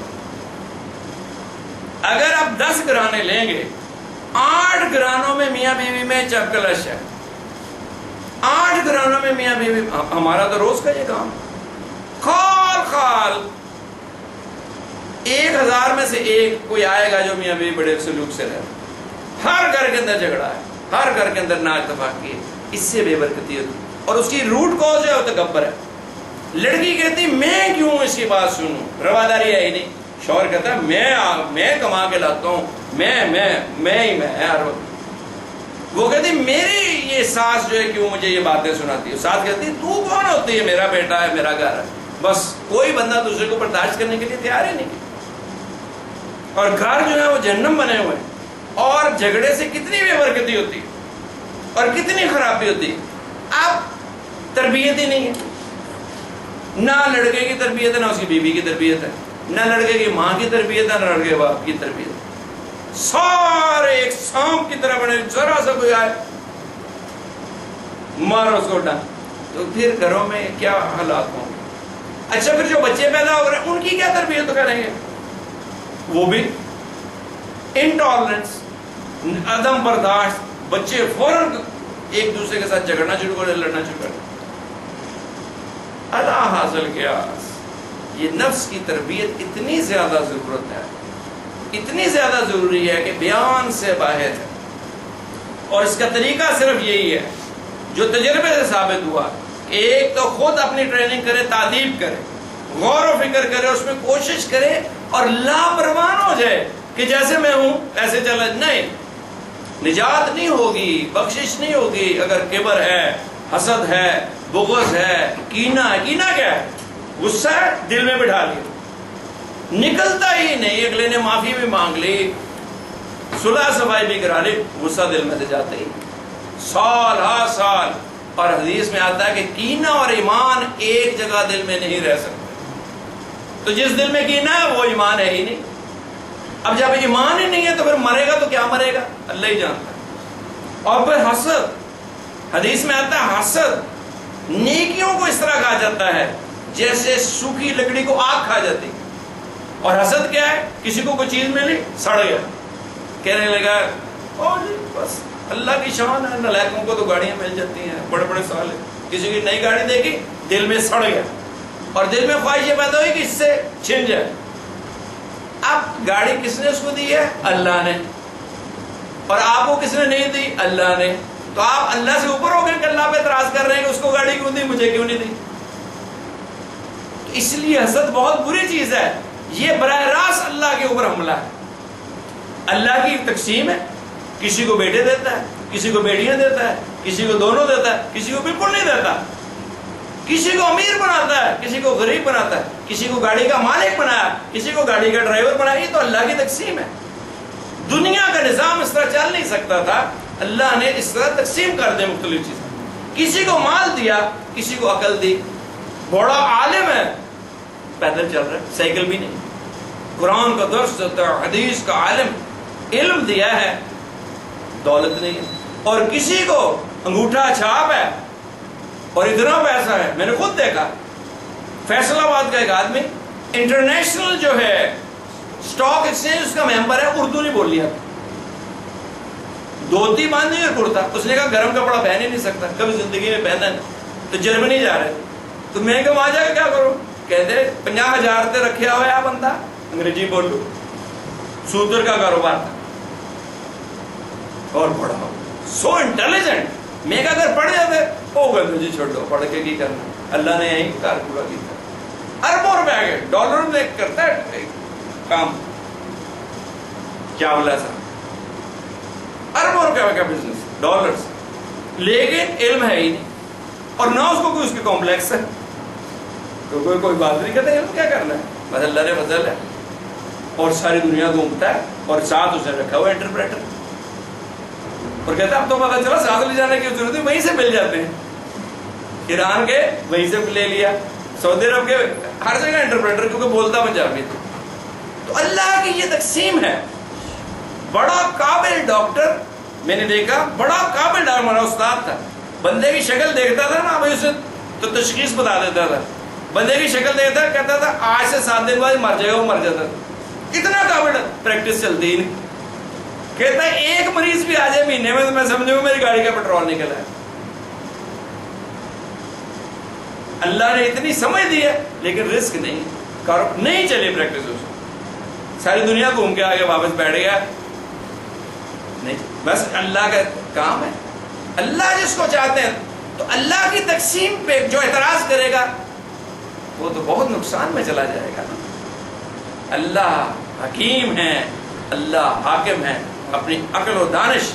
اگر آپ 10 گھرانے لیں گے، 8 گھرانوں میں میاں بیوی میں چپ کلش ہے، 8 گھرانوں میں میاں بیوی۔ ہمارا تو روز کا یہ کام، خال 1000 میں سے ایک کوئی آئے گا جو میاں بیوی بڑے سلوک سے رہے۔ ہر گھر کے اندر جھگڑا ہے، ہر گھر کے اندر نااتفاقی ہے، اس سے بے برکتی ہوتی، اور اس کی روٹ کاز ہے وہ تکبر ہے۔ لڑکی کہتی میں کیوں اس کی بات سنوں، رواداری ہے ہی نہیں۔ شوہر کہتا ہے میں کما کے لاتا ہوں، میں ہر وقت۔ وہ کہتی میری یہ ساس جو ہے کیوں مجھے یہ باتیں سناتی ہے۔ ساس کہتی تو کون ہوتی ہے، میرا بیٹا ہے، میرا گھر ہے۔ بس کوئی بندہ دوسرے کو برداشت کرنے کے لیے تیار ہی نہیں، اور گھر جو ہے وہ جہنم بنے ہوئے ہیں، اور جھگڑے سے کتنی بے برکتی ہوتی ہے اور کتنی خرابی ہوتی ہے۔ اب تربیت ہی نہیں ہے، نہ لڑکے کی تربیت ہے، نہ اس کی بیوی کی تربیت ہے، نہ لڑکے کی ماں کی تربیت ہے، نہ لڑکے باپ کی تربیت ہے۔ سارے ایک سانپ کی طرح بنے، ذرا سا کوئی آئے مارو اس کو ڈال، تو پھر گھروں میں کیا حالات ہوں گے۔ اچھا پھر جو بچے پیدا ہو رہے ہیں ان کی کیا تربیت کریں گے؟ وہ بھی انٹالرنس، عدم برداشت، بچے فوراً ایک دوسرے کے ساتھ جھگڑنا شروع کر، لڑنا شروع کر۔ ادا حاصل کیا. یہ نفس کی تربیت اتنی زیادہ ضرورت ہے، اتنی زیادہ ضروری ہے کہ بیان سے باہر ہے. اور اس کا طریقہ صرف یہی ہے جو تجربے سے ثابت ہوا. ایک تو خود اپنی ٹریننگ کرے، تعدیب کرے، غور و فکر کرے، اس میں کوشش کرے اور لاپرواہ ہو جائے کہ جیسے میں ہوں ایسے چلا. نہیں، نجات نہیں ہوگی، بخشش نہیں ہوگی اگر کبر ہے، حسد ہے، بغض ہے، کینہ ہے. کینہ کیا ہے؟ غصہ ہے، دل میں بٹھا لیا، نکلتا ہی نہیں. اگلے نے معافی بھی مانگ لی، صلح صفائی بھی کرا لی، غصہ دل میں سے جاتے ہی سال ہا سال. اور حدیث میں آتا ہے کہ کینہ اور ایمان ایک جگہ دل میں نہیں رہ سکتے. تو جس دل میں کینہ ہے وہ ایمان ہے ہی نہیں. اب جب ایمان ہی نہیں ہے تو پھر مرے گا تو کیا مرے گا؟ اللہ ہی جانتا ہے. اور پھر حسد، حدیث میں آتا ہے حسد نیکیوں کو اس طرح کھا جاتا ہے جیسے سوکھی لکڑی کو آگ کھا جاتی. اور حسد کیا ہے؟ کسی کو کوئی چیز ملی، سڑ گیا، کہنے لگا او جی بس اللہ کی شان ہے، نالائقوں کو تو گاڑیاں مل جاتی ہیں، بڑے بڑے سال ہیں. کسی کی نئی گاڑی دیکھی، دل میں سڑ گیا اور دل میں خواہش یہ پیدا ہوئی کہ اس سے چھن جائے. اب گاڑی کس نے اس کو دی ہے؟ اللہ نے. اور آپ کو کس نے نہیں دی؟ اللہ نے. تو آپ اللہ سے اوپر ہو گئے کہ اللہ پہ اعتراض کر رہے ہیں کہ اس کو گاڑی کیوں دی، مجھے کیوں نہیں دی. اس لیے حسد بہت بری چیز ہے. یہ براہ راست اللہ کے اوپر حملہ ہے. اللہ کی تقسیم ہے، کسی کو بیٹے دیتا ہے، کسی کو بیٹیاں دیتا ہے، کسی کو دونوں دیتا ہے، کسی کو بالکل نہیں دیتا. کسی کو امیر بناتا ہے، کسی کو غریب بناتا ہے، کسی کو گاڑی کا مالک بنایا، کسی کو گاڑی کا ڈرائیور بنایا. یہ تو اللہ کی تقسیم ہے. دنیا کا نظام اس طرح چل نہیں سکتا تھا، اللہ نے اس طرح تقسیم کر دے مختلف چیزیں. کسی کو مال دیا، کسی کو عقل دی. بڑا عالم ہے، پیدل چل رہا ہے، سائیکل بھی نہیں. قرآن کا درس دیتا ہے، حدیث کا عالم، علم دیا ہے، دولت نہیں ہے. اور کسی کو انگوٹھا چھاپ ہے اور اتنا پیسہ ہے. میں نے خود دیکھا، فیصل آباد کا ایک آدمی انٹرنیشنل جو ہے اسٹاک ایکسچینج اس کا ممبر ہے، اردو نہیں بول لیا، دھوتی باندھی اور کرتا. اس نے کہا گرم کپڑا پہن ہی نہیں سکتا، کبھی زندگی میں پہنا نہیں. تو جرمنی جا رہے تو میں کہ وہاں جا کے کیا کروں؟ کہتے 50,000 تے رکھیا ہوا ہے بندہ، انگریزی بول لو، سودر کا کاروبار تھا اور پڑھا سو انٹیلیجنٹ. میں کہ اگر پڑھ جاتے او گندو جی چھوڑ دو، پڑھ کے کی کرنا. اللہ نے یہی کار پورا کیا. اربوں روپے آگے ڈالر میں کرتا ہے کام، کیا بولا تھا، اربوں روپے کا بزنس ڈالر سے. لیکن علم ہے ہی نہیں اور نہ اس کو کوئی اس کے کمپلیکس ہے. تو کوئی بات نہیں کرتا علم کیا کرنا ہے، بس اللہ نے فضل ہے. اور ساری دنیا گھومتا ہے اور ساتھ اس نے رکھا ہوا انٹرپریٹر. اور کہتا ہے اب تو پتا چلا ساتھ لے جانے کی ضرورت ہے، وہیں سے مل جاتے ہیں. ایران کے وہیں سے لے لیا، سعودی عرب کے ہر جگہ انٹرپریٹر، کیونکہ بولتا پنجابی تھا. تو اللہ کی یہ تقسیم ہے. بڑا قابل ڈاکٹر میں نے دیکھا، بڑا قابل ڈاکٹر، ہمارا استاد تھا. بندے کی شکل دیکھتا تھا نا، اسے تو تشخیص بتا دیتا تھا. بندے کی شکل دیکھتا کہتا تھا آج سے 7 دن بعد مر جائے گا، وہ مر جاتا تھا. اتنا قابل پریکٹس چلتی ہی نہیں. کہتا ہے ایک مریض بھی آ جائے مہینے میں تو میں سمجھوں میری گاڑی کا پیٹرول نکلا ہے. اللہ نے اتنی سمجھ دی ہے لیکن رسک نہیں چلی پریکٹس. ساری دنیا گھوم کے آگے واپس بیٹھ گیا. نہیں، بس اللہ کا کام ہے. اللہ جس کو چاہتے ہیں، تو اللہ کی تقسیم پہ جو اعتراض کرے گا وہ تو بہت نقصان میں چلا جائے گا. اللہ حکیم ہے، اللہ حاکم ہے. اپنی عقل و دانش،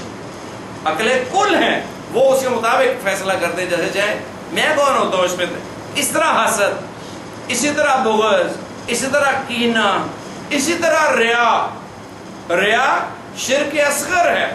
عقل کل ہے، وہ اس کے مطابق فیصلہ کرتے جیسے چاہے. میں کون ہوتا ہوں اس میں؟ اس طرح حسد، اسی طرح بغض، اسی طرح کینہ، اسی طرح ریا شرک اصغر ہے.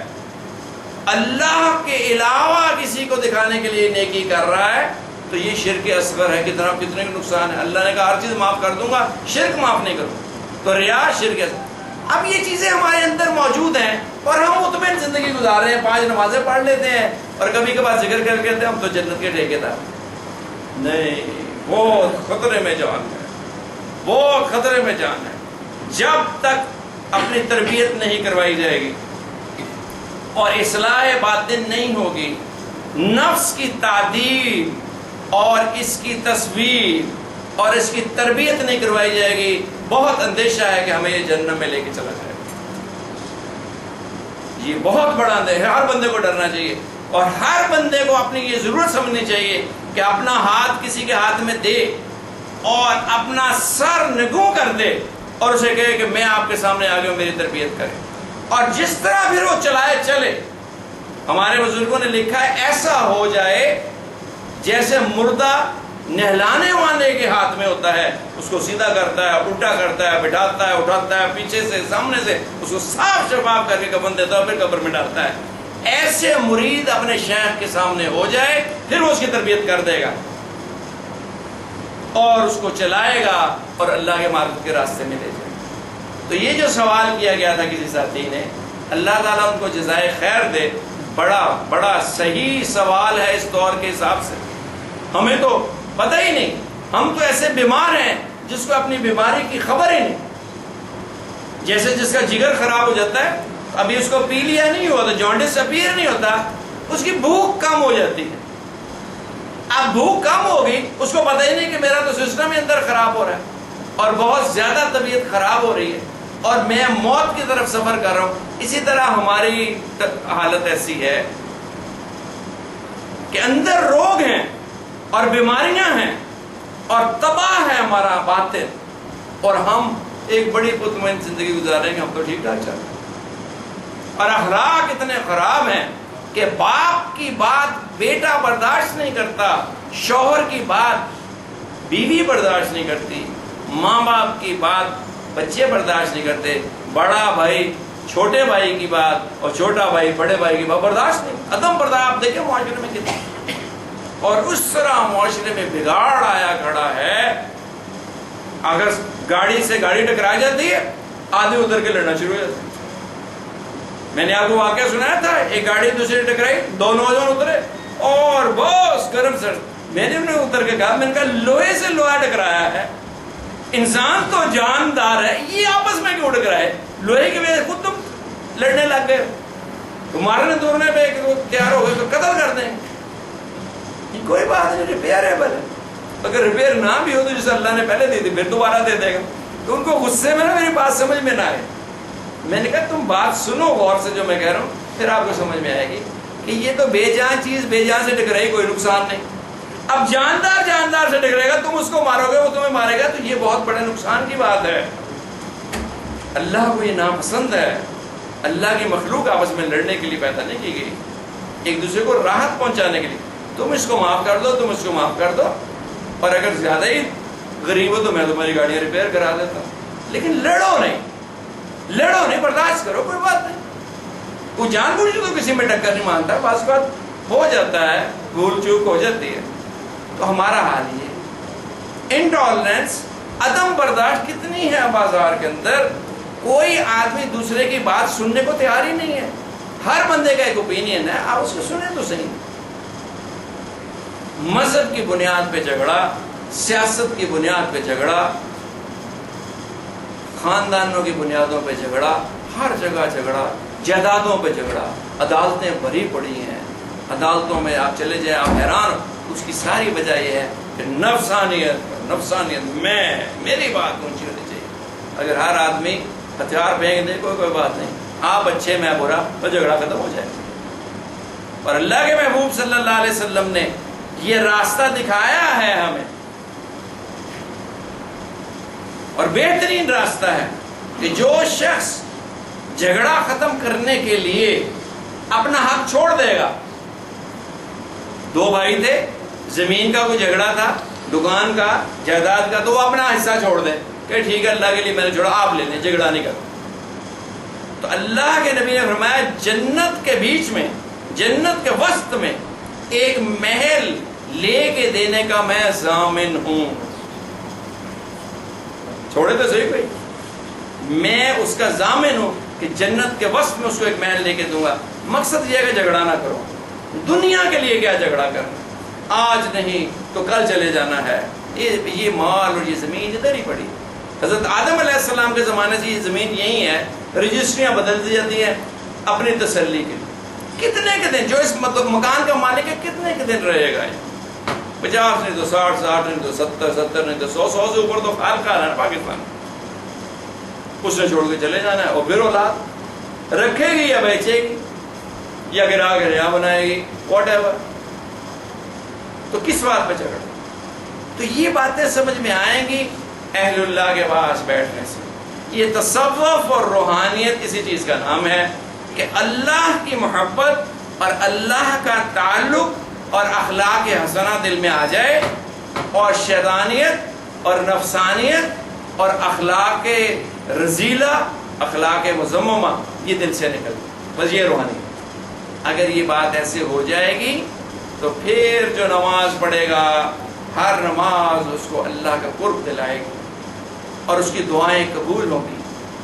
اللہ کے علاوہ کسی کو دکھانے کے لیے نیکی کر رہا ہے تو یہ شرک اصغر ہے. کتنے نقصان ہے. اللہ نے کہا ہر چیز معاف کر دوں گا، شرک معاف نہیں کروں. تو ریا شرک اصغر. اب یہ چیزیں ہمارے اندر موجود ہیں اور ہم مطمئن زندگی گزار رہے ہیں، 5 نمازیں پڑھ لیتے ہیں اور کبھی کبھار ذکر کر کے ہم تو جنت کے ٹھیکیدار. نہیں، بہت خطرے میں جان ہے، بہت خطرے میں جان ہے. جب تک اپنی تربیت نہیں کروائی جائے گی اور اصلاح باطن نہیں ہوگی، نفس کی تعدیل اور اس کی تصویر اور اس کی تربیت نہیں کروائی جائے گی، بہت اندیشہ ہے کہ ہمیں یہ جہنم میں لے کے چلا جائے گا۔ یہ بہت بڑا اندیشہ ہے، ہر بندے کو ڈرنا چاہیے، اور ہر بندے کو اپنی یہ ضرورت سمجھنی چاہیے کہ اپنا ہاتھ کسی کے ہاتھ میں دے اور اپنا سر نگوں کر دے اور اسے کہے کہ میں آپ کے سامنے آ گیا ہوں، میری تربیت کرے، اور جس طرح پھر وہ چلائے چلے۔ ہمارے بزرگوں نے لکھا ہے ایسا ہو جائے جیسے مردہ نہلانے والے کے ہاتھ میں ہوتا ہے، اس کو سیدھا کرتا ہے، الٹا کرتا ہے، بٹھاتا ہے، اٹھاتا ہے، پیچھے سے سامنے سے اس کو صاف شفاف کر کے کفن دیتا ہے، پھر قبر میں ڈالتا ہے۔ ایسے مرید اپنے شیخ کے سامنے ہو جائے، پھر وہ اس کی تربیت کر دے گا اور اس کو چلائے گا اور اللہ کے معرفت کے راستے میں لے جائے گا۔ تو یہ جو سوال کیا گیا تھا کسی ساتھی نے، اللہ تعالیٰ ان کو جزائے خیر دے، بڑا صحیح سوال ہے اس دور کے حساب سے۔ ہمیں تو پتہ ہی نہیں، ہم تو ایسے بیمار ہیں جس کو اپنی بیماری کی خبر ہی نہیں۔ جیسے جس کا جگر خراب ہو جاتا ہے، ابھی اس کو پی لیا نہیں ہوا تو جانڈس اپیئر نہیں ہوتا، اس کی بھوک کم ہو جاتی ہے۔ اب بھوک کم ہوگی، اس کو پتہ ہی نہیں کہ میرا تو سسٹم ہی اندر خراب ہو رہا ہے اور بہت زیادہ طبیعت خراب ہو رہی ہے اور میں موت کی طرف سفر کر رہا ہوں۔ اسی طرح ہماری حالت ایسی ہے کہ اندر روگ ہیں اور بیماریاں ہیں اور تباہ ہے ہمارا باطن، اور ہم ایک بڑی پرطمئن زندگی گزاریں گے، ہم تو ٹھیک ٹھاک چل رہے ہیں، اور اخلاق اتنے خراب ہیں کہ باپ کی بات بیٹا برداشت نہیں کرتا، شوہر کی بات بیوی برداشت نہیں کرتی، ماں باپ کی بات بچے برداشت نہیں کرتے، بڑا بھائی چھوٹے بھائی کی بات اور چھوٹا بھائی بڑے بھائی کی بات برداشت نہیں، عدم برداشت۔ آپ دیکھیں معاشرے میں کتنا، اور اس طرح معاشرے میں بگاڑ آیا کھڑا ہے۔ اگر گاڑی سے گاڑی ٹکرا جاتی ہے، آدمی اتر کے لڑنا شروع ہو جاتا ہے۔ میں نے آپ کو واقعہ سنایا تھا، ایک گاڑی دوسری ٹکرائی، دو نوجوان اترے اور بہت گرم سرد۔ میں نے انہیں اتر کے کہا، میں نے کہا لوہے سے لوہا ٹکرایا ہے، انسان تو جاندار ہے، یہ آپس میں کیوں ٹکرائے؟ لوہے کی وجہ سے خود تم لڑنے لگ گئے، تمہارے دورنے پہ تیار ہو گئے تو قتل کر دیں۔ کوئی بات نہیں، ریپیئریبل ہے، اگر ریپیئر نہ بھی ہو تو جسے اللہ نے پہلے دی تھی پھر دوبارہ دے دے گا۔ تو ان کو غصے میں نا میری بات سمجھ میں نہ آئے، میں نے کہا تم بات سنو غور سے جو میں کہہ رہا ہوں، پھر آپ کو سمجھ میں آئے گی کہ یہ تو بے جان چیز بے جان سے ٹکرائی، کوئی نقصان نہیں۔ اب جاندار سے ٹکرائے گا، تم اس کو مارو گے وہ تمہیں مارے گا، تو یہ بہت بڑے نقصان کی بات ہے۔ اللہ کو یہ ناپسند ہے۔ اللہ کی مخلوق آپس میں لڑنے کے لیے پیدا نہیں کی گئی، ایک دوسرے کو راحت پہنچانے کے لیے۔ تم اس کو معاف کر دو، تم اس کو معاف کر دو، اور اگر زیادہ ہی غریب ہو تو میں تمہاری گاڑیاں ریپیئر کرا دیتا ہوں، لیکن لڑو نہیں، برداشت کرو، کوئی بات نہیں۔ وہ جان بوجھ تو کسی میں ٹکر نہیں مانتا، بعض بات ہو جاتا ہے، بھول چوک ہو جاتی ہے۔ تو ہمارا حال یہ انٹالرنس، عدم برداشت کتنی ہے بازار کے اندر، کوئی آدمی دوسرے کی بات سننے کو تیار ہی نہیں ہے۔ ہر بندے کا ایک اوپینین ہے، آپ اس کو سنیں تو صحیح۔ مذہب کی بنیاد پہ جھگڑا، سیاست کی بنیاد پہ جھگڑا، خاندانوں کی بنیادوں پہ جھگڑا، ہر جگہ جھگڑا، جائیدادوں پہ جھگڑا، عدالتیں بھری پڑی ہیں، عدالتوں میں آپ چلے جائیں آپ حیران ہو۔ اس کی ساری وجہ یہ ہے کہ نفسانیت میری بات اونچی ہونی چاہیے۔ اگر ہر آدمی ہتھیار پھینک دے کوئی بات نہیں، آپ اچھے میں برا، تو جھگڑا ختم ہو جائے۔ اور اللہ کے محبوب صلی اللہ علیہ وسلم نے یہ راستہ دکھایا ہے ہمیں، اور بہترین راستہ ہے کہ جو شخص جھگڑا ختم کرنے کے لیے اپنا حق چھوڑ دے گا۔ دو بھائی تھے، زمین کا کوئی جھگڑا تھا، دکان کا، جائیداد کا، تو وہ اپنا حصہ چھوڑ دے کہ ٹھیک ہے اللہ کے لیے میں نے چھوڑا، آپ لے لیں، جھگڑا نہیں کرتا۔ تو اللہ کے نبی نے فرمایا جنت کے بیچ میں، جنت کے وسط میں ایک محل لے کے دینے کا میں ضامن ہوں۔ چھوڑے تو صحیح بھائی، میں اس کا ضامن ہوں کہ جنت کے وسط میں اس کو ایک محل لے کے دوں گا۔ مقصد یہ ہے کہ جھگڑا نہ کرو، دنیا کے لیے کیا جھگڑا کرنا، آج نہیں تو کل چلے جانا ہے، یہ مال اور یہ زمین ادھر ہی پڑی۔ حضرت آدم علیہ السلام کے زمانے سے یہ زمین یہی ہے، رجسٹریاں بدل دی جاتی ہیں اپنی تسلی کے لیے۔ کتنے کے دن جو اس مکان کا مالک ہے کتنے کے دن رہے گا؟ 50 نہیں تو 60, 60 نہیں تو 70, 70 نہیں تو 100, 100 سے اوپر تو خال کھا رہا ہے نا پاکستان. اس نے چھوڑ کے چلے جانا ہے. اور پھر اولاد رکھے گی یا بیچے گی یا گرا کے نیا بنائے گی, واٹ ایور. تو کس بات پہ جھگڑا؟ تو یہ باتیں سمجھ میں آئیں گی اہل اللہ کے پاس بیٹھنے سے. یہ تصوف اور روحانیت اسی چیز کا نام ہے کہ اللہ کی محبت اور اللہ کا تعلق اور اخلاق حسنہ دل میں آ جائے, اور شیطانیت اور نفسانیت اور اخلاق رذیلہ, اخلاق مذمومہ یہ دل سے نکل جائے. بس یہ روحانی. اگر یہ بات ایسے ہو جائے گی تو پھر جو نماز پڑھے گا ہر نماز اس کو اللہ کا قرب دلائے گی اور اس کی دعائیں قبول ہوں گی,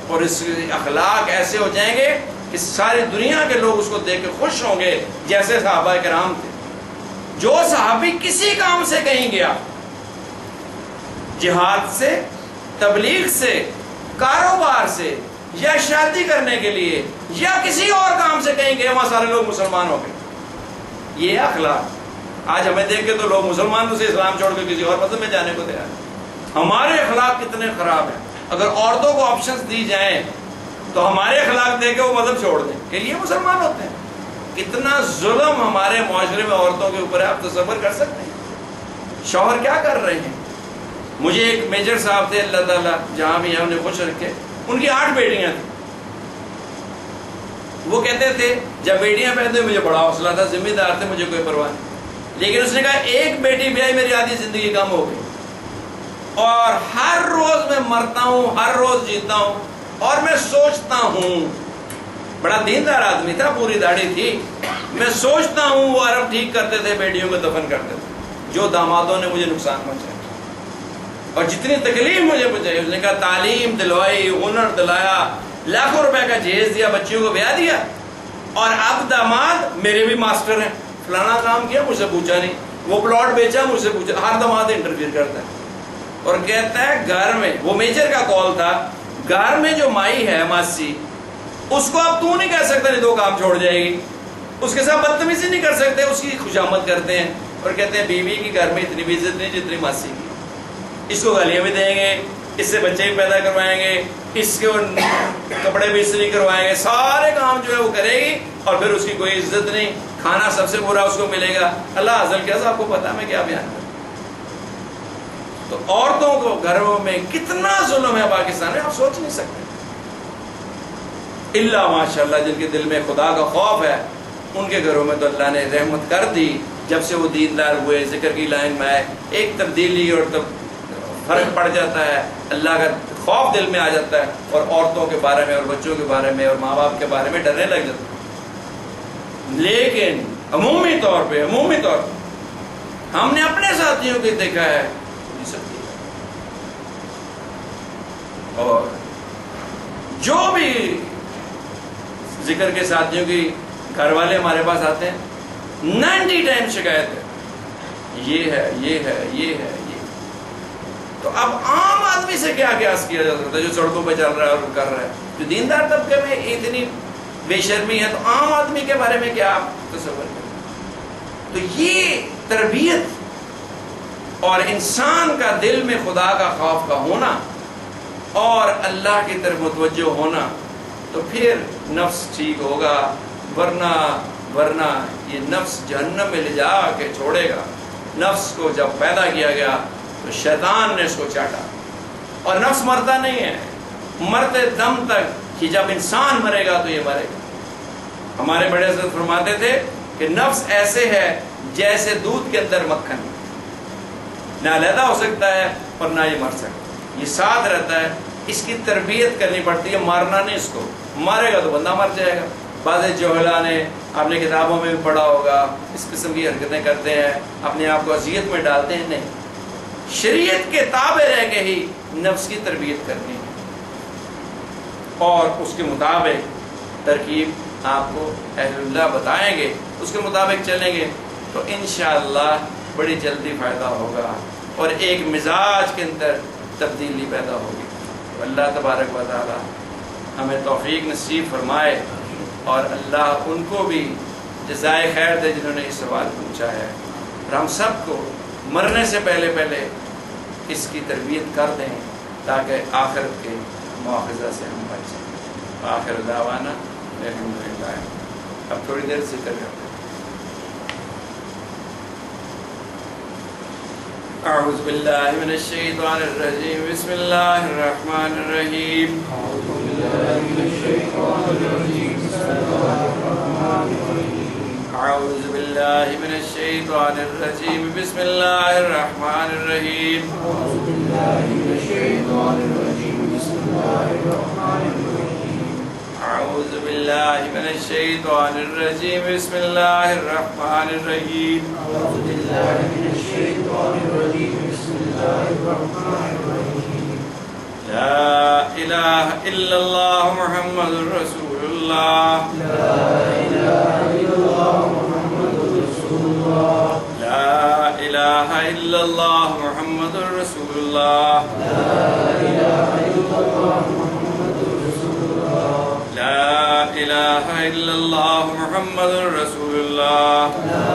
اور اس کے اخلاق ایسے ہو جائیں گے کہ ساری دنیا کے لوگ اس کو دیکھ کے خوش ہوں گے, جیسے صحابہ کرام تھے. جو صحابی کسی کام سے کہیں گیا, جہاد سے, تبلیغ سے, کاروبار سے, یا شادی کرنے کے لیے, یا کسی اور کام سے کہیں گیا, وہاں سارے لوگ مسلمان ہو گئے. یہ اخلاق. آج ہمیں دیکھ کے تو لوگ مسلمانوں سے اسلام چھوڑ کے کسی اور مذہب میں جانے کو تیار ہیں. ہمارے اخلاق کتنے خراب ہیں. اگر عورتوں کو آپشنز دی جائیں تو ہمارے اخلاق دے کے وہ مذہب چھوڑ دیں کہ یہ مسلمان ہوتے ہیں. کتنا ظلم ہمارے معاشرے میں عورتوں کے اوپر ہے, آپ تصور کر سکتے ہیں. شوہر کیا کر رہے ہیں. مجھے ایک میجر صاحب تھے, اللہ تعالیٰ جہاں بھی ہم نے خوش رکھے, ان کی 8 بیٹیاں تھیں. وہ کہتے تھے جب بیٹیاں پیدا ہوئی مجھے بڑا حوصلہ تھا, ذمہ دار تھے, مجھے کوئی پرواہ نہیں. لیکن اس نے کہا ایک بیٹی بیائی میری آدھی زندگی کم ہو گئی, اور ہر روز میں مرتا ہوں, ہر روز جیتا ہوں, اور میں سوچتا ہوں, بڑا دیندار آدمی تھا, پوری داڑھی تھی, میں سوچتا ہوں وہ عرب ٹھیک کرتے تھے, بیٹیوں کو دفن کرتے تھے, جو دامادوں نے مجھے نقصان پہنچایا اور جتنی تکلیف مجھے پہنچائی. اس نے کہا تعلیم دلوائی, ہنر دلایا, لاکھوں روپے کا جہیز دیا, بچیوں کو بیاہ دیا, اور اب داماد میرے بھی ماسٹر ہیں, فلانا کام کیا مجھ سے پوچھا نہیں, وہ پلاٹ بیچا مجھ سے پوچھا. ہر داماد انٹرفیئر کرتا ہے اور کہتا ہے گھر میں, وہ میجر کا کال تھا, گھر میں جو مائی ہے ماسی, اس کو اب تو نہیں کہہ سکتا نہیں 2 کام چھوڑ جائے گی, اس کے ساتھ بدتمیزی نہیں کر سکتے, اس کی خوشامد کرتے ہیں اور کہتے ہیں بیوی کی گھر میں اتنی بھی عزت نہیں جتنی ماسی کی. اس کو گالیاں بھی دیں گے, اس سے بچے بھی پیدا کروائیں گے, اس کے کپڑے بھی استری کروائیں گے, سارے کام جو ہے وہ کرے گی, اور پھر اس کی کوئی عزت نہیں, کھانا سب سے برا اس کو ملے گا. اللہ ازل کیا آپ کو پتا میں کیا بیان کروں. تو عورتوں کو گھروں میں کتنا ظلم ہے پاکستان میں, آپ سوچ نہیں سکتے. اللہ ماشاءاللہ جن کے دل میں خدا کا خوف ہے, ان کے گھروں میں تو اللہ نے رحمت کر دی. جب سے وہ دیندار ہوئے, ذکر کی لائن میں آئے, ایک تبدیلی اور فرق پڑ جاتا ہے, اللہ کا خوف دل میں آ جاتا ہے, اور عورتوں کے بارے میں اور بچوں کے بارے میں اور ماں باپ کے بارے میں ڈرنے لگ جاتا ہے. لیکن عمومی طور پہ ہم نے اپنے ساتھیوں کو دیکھا ہے, اور جو بھی ذکر کے ساتھیوں کی گھر والے ہمارے پاس آتے ہیں, 90 ٹائم شکایت ہے, یہ ہے, یہ ہے, یہ ہے, یہ. تو اب عام آدمی سے کیا قیاس کیا جا سکتا ہے جو سڑکوں پہ چل رہا ہے اور کر رہا ہے. جو دیندار طبقے میں اتنی بے شرمی ہے, تو عام آدمی کے بارے میں کیا آپ تصور کریں. تو یہ تربیت اور انسان کا دل میں خدا کا خوف کا ہونا اور اللہ کی طرف متوجہ ہونا, تو پھر نفس ٹھیک ہوگا. ورنہ یہ نفس جہنم میں لے جا کے چھوڑے گا. نفس کو جب پیدا کیا گیا تو شیطان نے اس کو چاٹا, اور نفس مرتا نہیں ہے, مرتے دم تک کہ جب انسان مرے گا تو یہ مرے گا. ہمارے بڑے حضرت فرماتے تھے کہ نفس ایسے ہے جیسے دودھ کے اندر مکھن, نہ علیحدہ ہو سکتا ہے اور نہ یہ مر سکتا, یہ ساتھ رہتا ہے. اس کی تربیت کرنی پڑتی ہے, مارنا نہیں. اس کو مارے گا تو بندہ مر جائے گا. بعض جوہلا نے, آپ نے کتابوں میں بھی پڑھا ہوگا, اس قسم کی حرکتیں کرتے ہیں, اپنے آپ کو اذیت میں ڈالتے ہیں. نہیں, شریعت کے تابع رہ کے ہی نفس کی تربیت کرنی ہے, اور اس کے مطابق ترکیب آپ کو اہل اللہ بتائیں گے, اس کے مطابق چلیں گے تو انشاءاللہ بڑی جلدی فائدہ ہوگا, اور ایک مزاج کے اندر تبدیلی پیدا ہوگی. تو اللہ تبارک و تعالی ہمیں توفیق نصیب فرمائے, اور اللہ ان کو بھی جزائے خیر دے جنہوں نے اس سوال پوچھا ہے, اور ہم سب کو مرنے سے پہلے پہلے اس کی تربیت کر دیں تاکہ آخرت کے مواخذہ سے ہم بچ سکیں. آخر دعوانا الحمدللہ. اب تھوڑی دیر ذکر کرتے ہیں. اعوذ باللہ من الشیطان الرجیم بسم اللہ الرحمن الرحیم. اعوذ باللہ من الشیطان الرجیم بسم اللہ الرحمن الرحیم. اعوذ باللہ من الشیطان الرجیم بسم اللہ الرحمن الرحیم. اعوذ باللہ من الشیطان الرجیم بسم اللہ الرحمن الرحیم. اعوذ باللہ من الشیطان الرجیم بسم اللہ الرحمن الرحیم. اعوذ باللہ من الشیطان الرجیم بسم اللہ الرحمن الرحیم. لا الہ الا اللہ محمد رسول اللہ. لا الہ الا اللہ محمد رسول اللہ. لا الہ الا اللہ محمد رسول اللہ. لا الہ الا اللہ محمد رسول اللہ. لا الہ الا اللہ محمد رسول اللہ. لا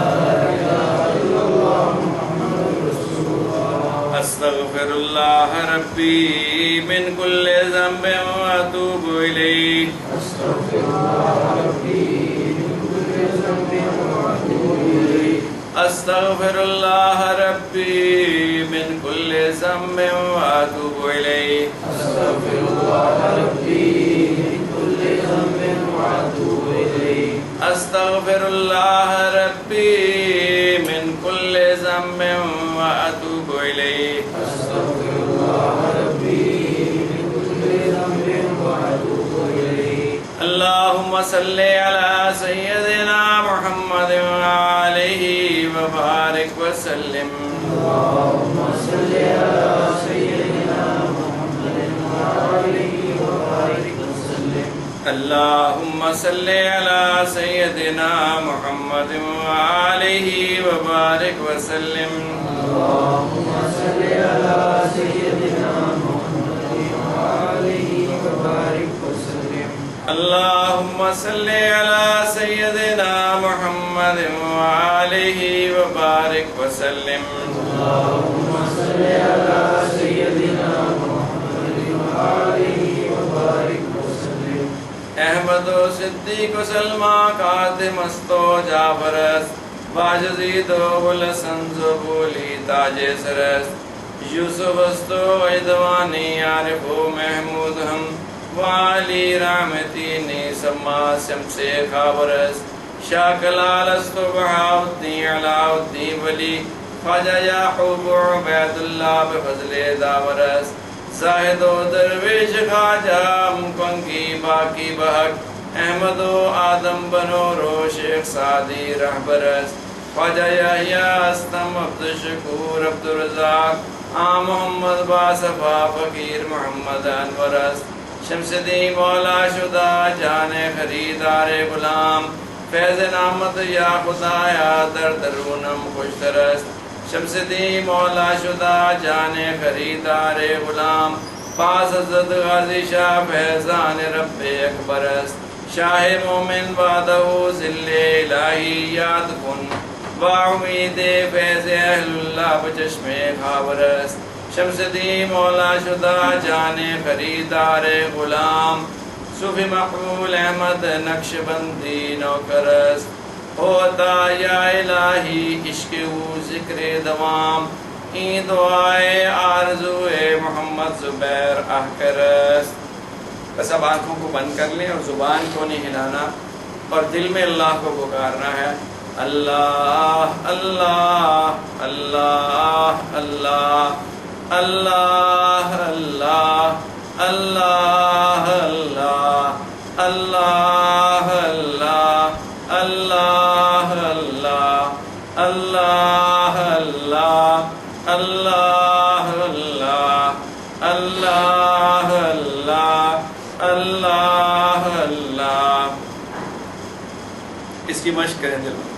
الہ الا اللہ محمد رسول اللہ. استغفر اللہ ربی من کل ذنب واتوب الیہ. استغفر اللہ ربی من كل ذنب واتوب الیہ. استغفر اللہ ربی من کل ذنب واتوب الیہ. استغفر اللہ ربی من كل ذنب واتوب الیہ. استغفر اللہ ربی من کل ذنب واتوب الیہ. استغفر اللہ ربی من كل ذنب واتوب الیہ. اللہم صلی علی سیدنا محمد وآلہ وبارک وسلم. اللهم صل على سيدنا محمد وآله وبارك وسلم. اللہم صلی علی سیدنا محمد وآلہ وبارک وسلم. اللهم صل على سيدنا محمد وآله وبارك وسلم. اللہم صلی علی سیدنا محمد وآلہ وبارک وسلم. اللهم صل على سيدنا محمد وآله وبارك وسلم. احمد و صدیق و سلمہ کاظم است و جعفر است واجزید و الحسن زبولی تاج سر است. یوسف است و ادوانی عارف و محمود ہم وعلی رحمتی نیسما شمس خاور است. شاہ کلال است و بہاؤدین علاء الدین ولی خواجہ یعقوب عبید اللہ بفضل داور است. زاہد و درویش خواجہ مکنگی باقی بحق احمد و آدم بنو رو شیخ سعدی رہبر است. خواجہ یحییٰ استم عبدالشکور عبدالرزاق آم محمد باصفا فقیر محمد انور است. شمس دی مولا شدہ جان خریدار غلام فیض نعمت یا خدایا در درونم خوشتر است. شمس دی مولا شدہ جان خریدار غلام پاس حضرت غازی شاہ فیضان رب اکبر است. شاہ مومن بادہ ذل الہی یاد کن با امید فیض اہل اللہ بچشم خاور است. شمس دی مولا شدہ جان خریدار غلام صوفی مقبول احمد نقش بندی نوکر است. ہوتا یا الہی عشق و ذکر دوام این دعائے آرزو محمد زبیر احکر است. بس اب آنکھوں کو بند کر لیں اور زبان کو نہیں ہلانا اور دل میں اللہ کو پکارنا ہے. اللہ اللہ اللہ اللہ اللہ اللہ اللہ اللہ اللہ اللہ اللہ اللہ اللہ اللہ اللہ اللہ اللہ اللہ اللہ. اس کی مشق کریں دل میں.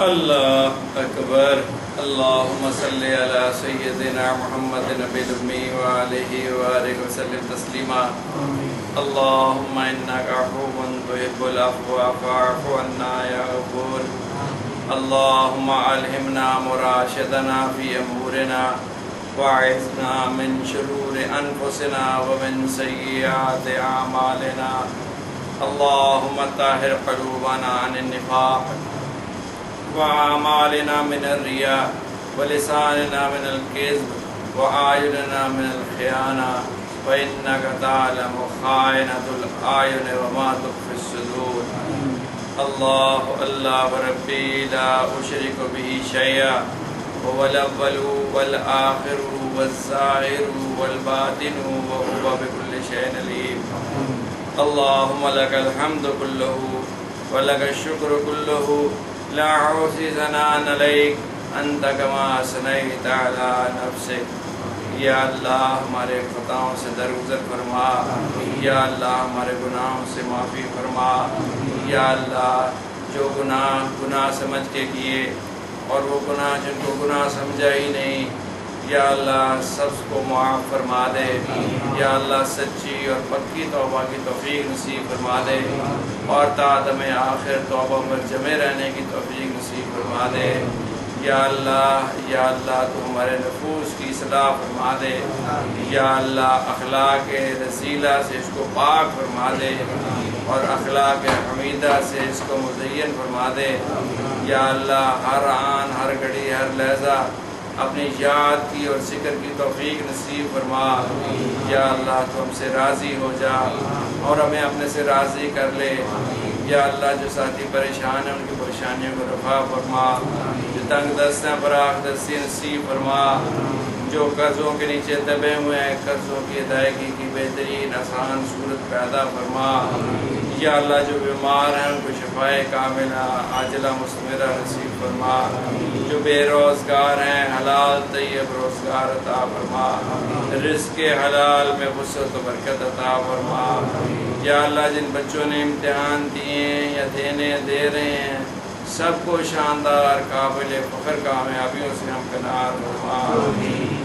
اللہ اکبر اللہم صلی علی سیدنا محمد نبی الامی وآلہ وآلہ وسلم تسلیما اللہم انکا عفو تحب العفو فاعف عنا یا غفور اللہم الہمنا مراشدنا فی امورنا واعذنا من شرور انفسنا ومن سیئات اعمالنا اللہم طاہر قلوبنا عن النفاق وأعمالنا من الرياء ولساننا من الكذب وأعيننا من الخيانة فإنك تعلم خائنة الأعين وما تخفي الصدور الله ربي لا أشرك به شيئا هو الأول والآخر والظاهر والباطن وهو بكل شيء عليم اللهم لك الحمد كله ولك الشكر كله لا احصي ثناء عليك انت كما اثنيت على نفسك یا اللہ ہمارے خطاؤں سے درگزر فرما یا اللہ ہمارے گناہوں سے معافی فرما یا اللہ جو گناہ سمجھ کے کیے اور وہ گناہ جن کو گناہ سمجھا ہی نہیں یا اللہ سب کو معاف فرما دے یا اللہ سچی اور پکی توبہ کی توفیق نصیب فرما دے اور تا دم آخر توبہ پر جمے رہنے کی توفیق نصیب فرما دے یا اللہ تو ہمارے نفوس کی اصلاح فرما دے یا اللہ اخلاق رسیلہ سے اس کو پاک فرما دے اور اخلاق حمیدہ سے اس کو مزین فرما دے یا اللہ ہر آن ہر گھڑی ہر لحظہ اپنی یاد کی اور ذکر کی توفیق نصیب فرما یا اللہ تو ہم سے راضی ہو جا اور ہمیں اپنے سے راضی کر لے یا اللہ جو ساتھی پریشان ہیں ان کی پریشانیوں کو رفع فرما جو تنگ دست ہیں فراخ دستی نصیب فرما جو قرضوں کے نیچے دبے ہوئے ہیں قرضوں کی ادائیگی کی بہترین آسان صورت پیدا فرما یا اللہ جو بیمار ہیں ان کو شفائے کاملہ عاجلہ مستمرہ نصیب فرما جو بے روزگار ہیں حلال طیب روزگار عطا فرما رزق حلال میں وسعت و برکت عطا فرما یا اللہ جن بچوں نے امتحان دیے ہیں یا دے رہے ہیں سب کو شاندار قابل فخر کامیابیوں سے ہم کنار فرما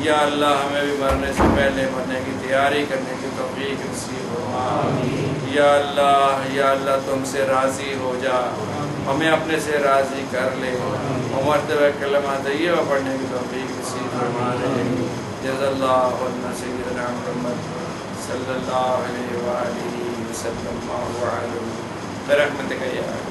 یا اللہ ہمیں بھی مرنے سے پہلے مرنے کی تیاری کرنے کی توفیق نصیب فرما یا اللہ تم سے راضی ہو جا ہمیں اپنے سے راضی کر لے مرتبہ کلمہ طیبہ پڑھنے کی توفیق نصیب فرما دے جزا اللہ عنا سیدنا محمد صلی اللہ علیہ وآلہ وسلم برحمتک یا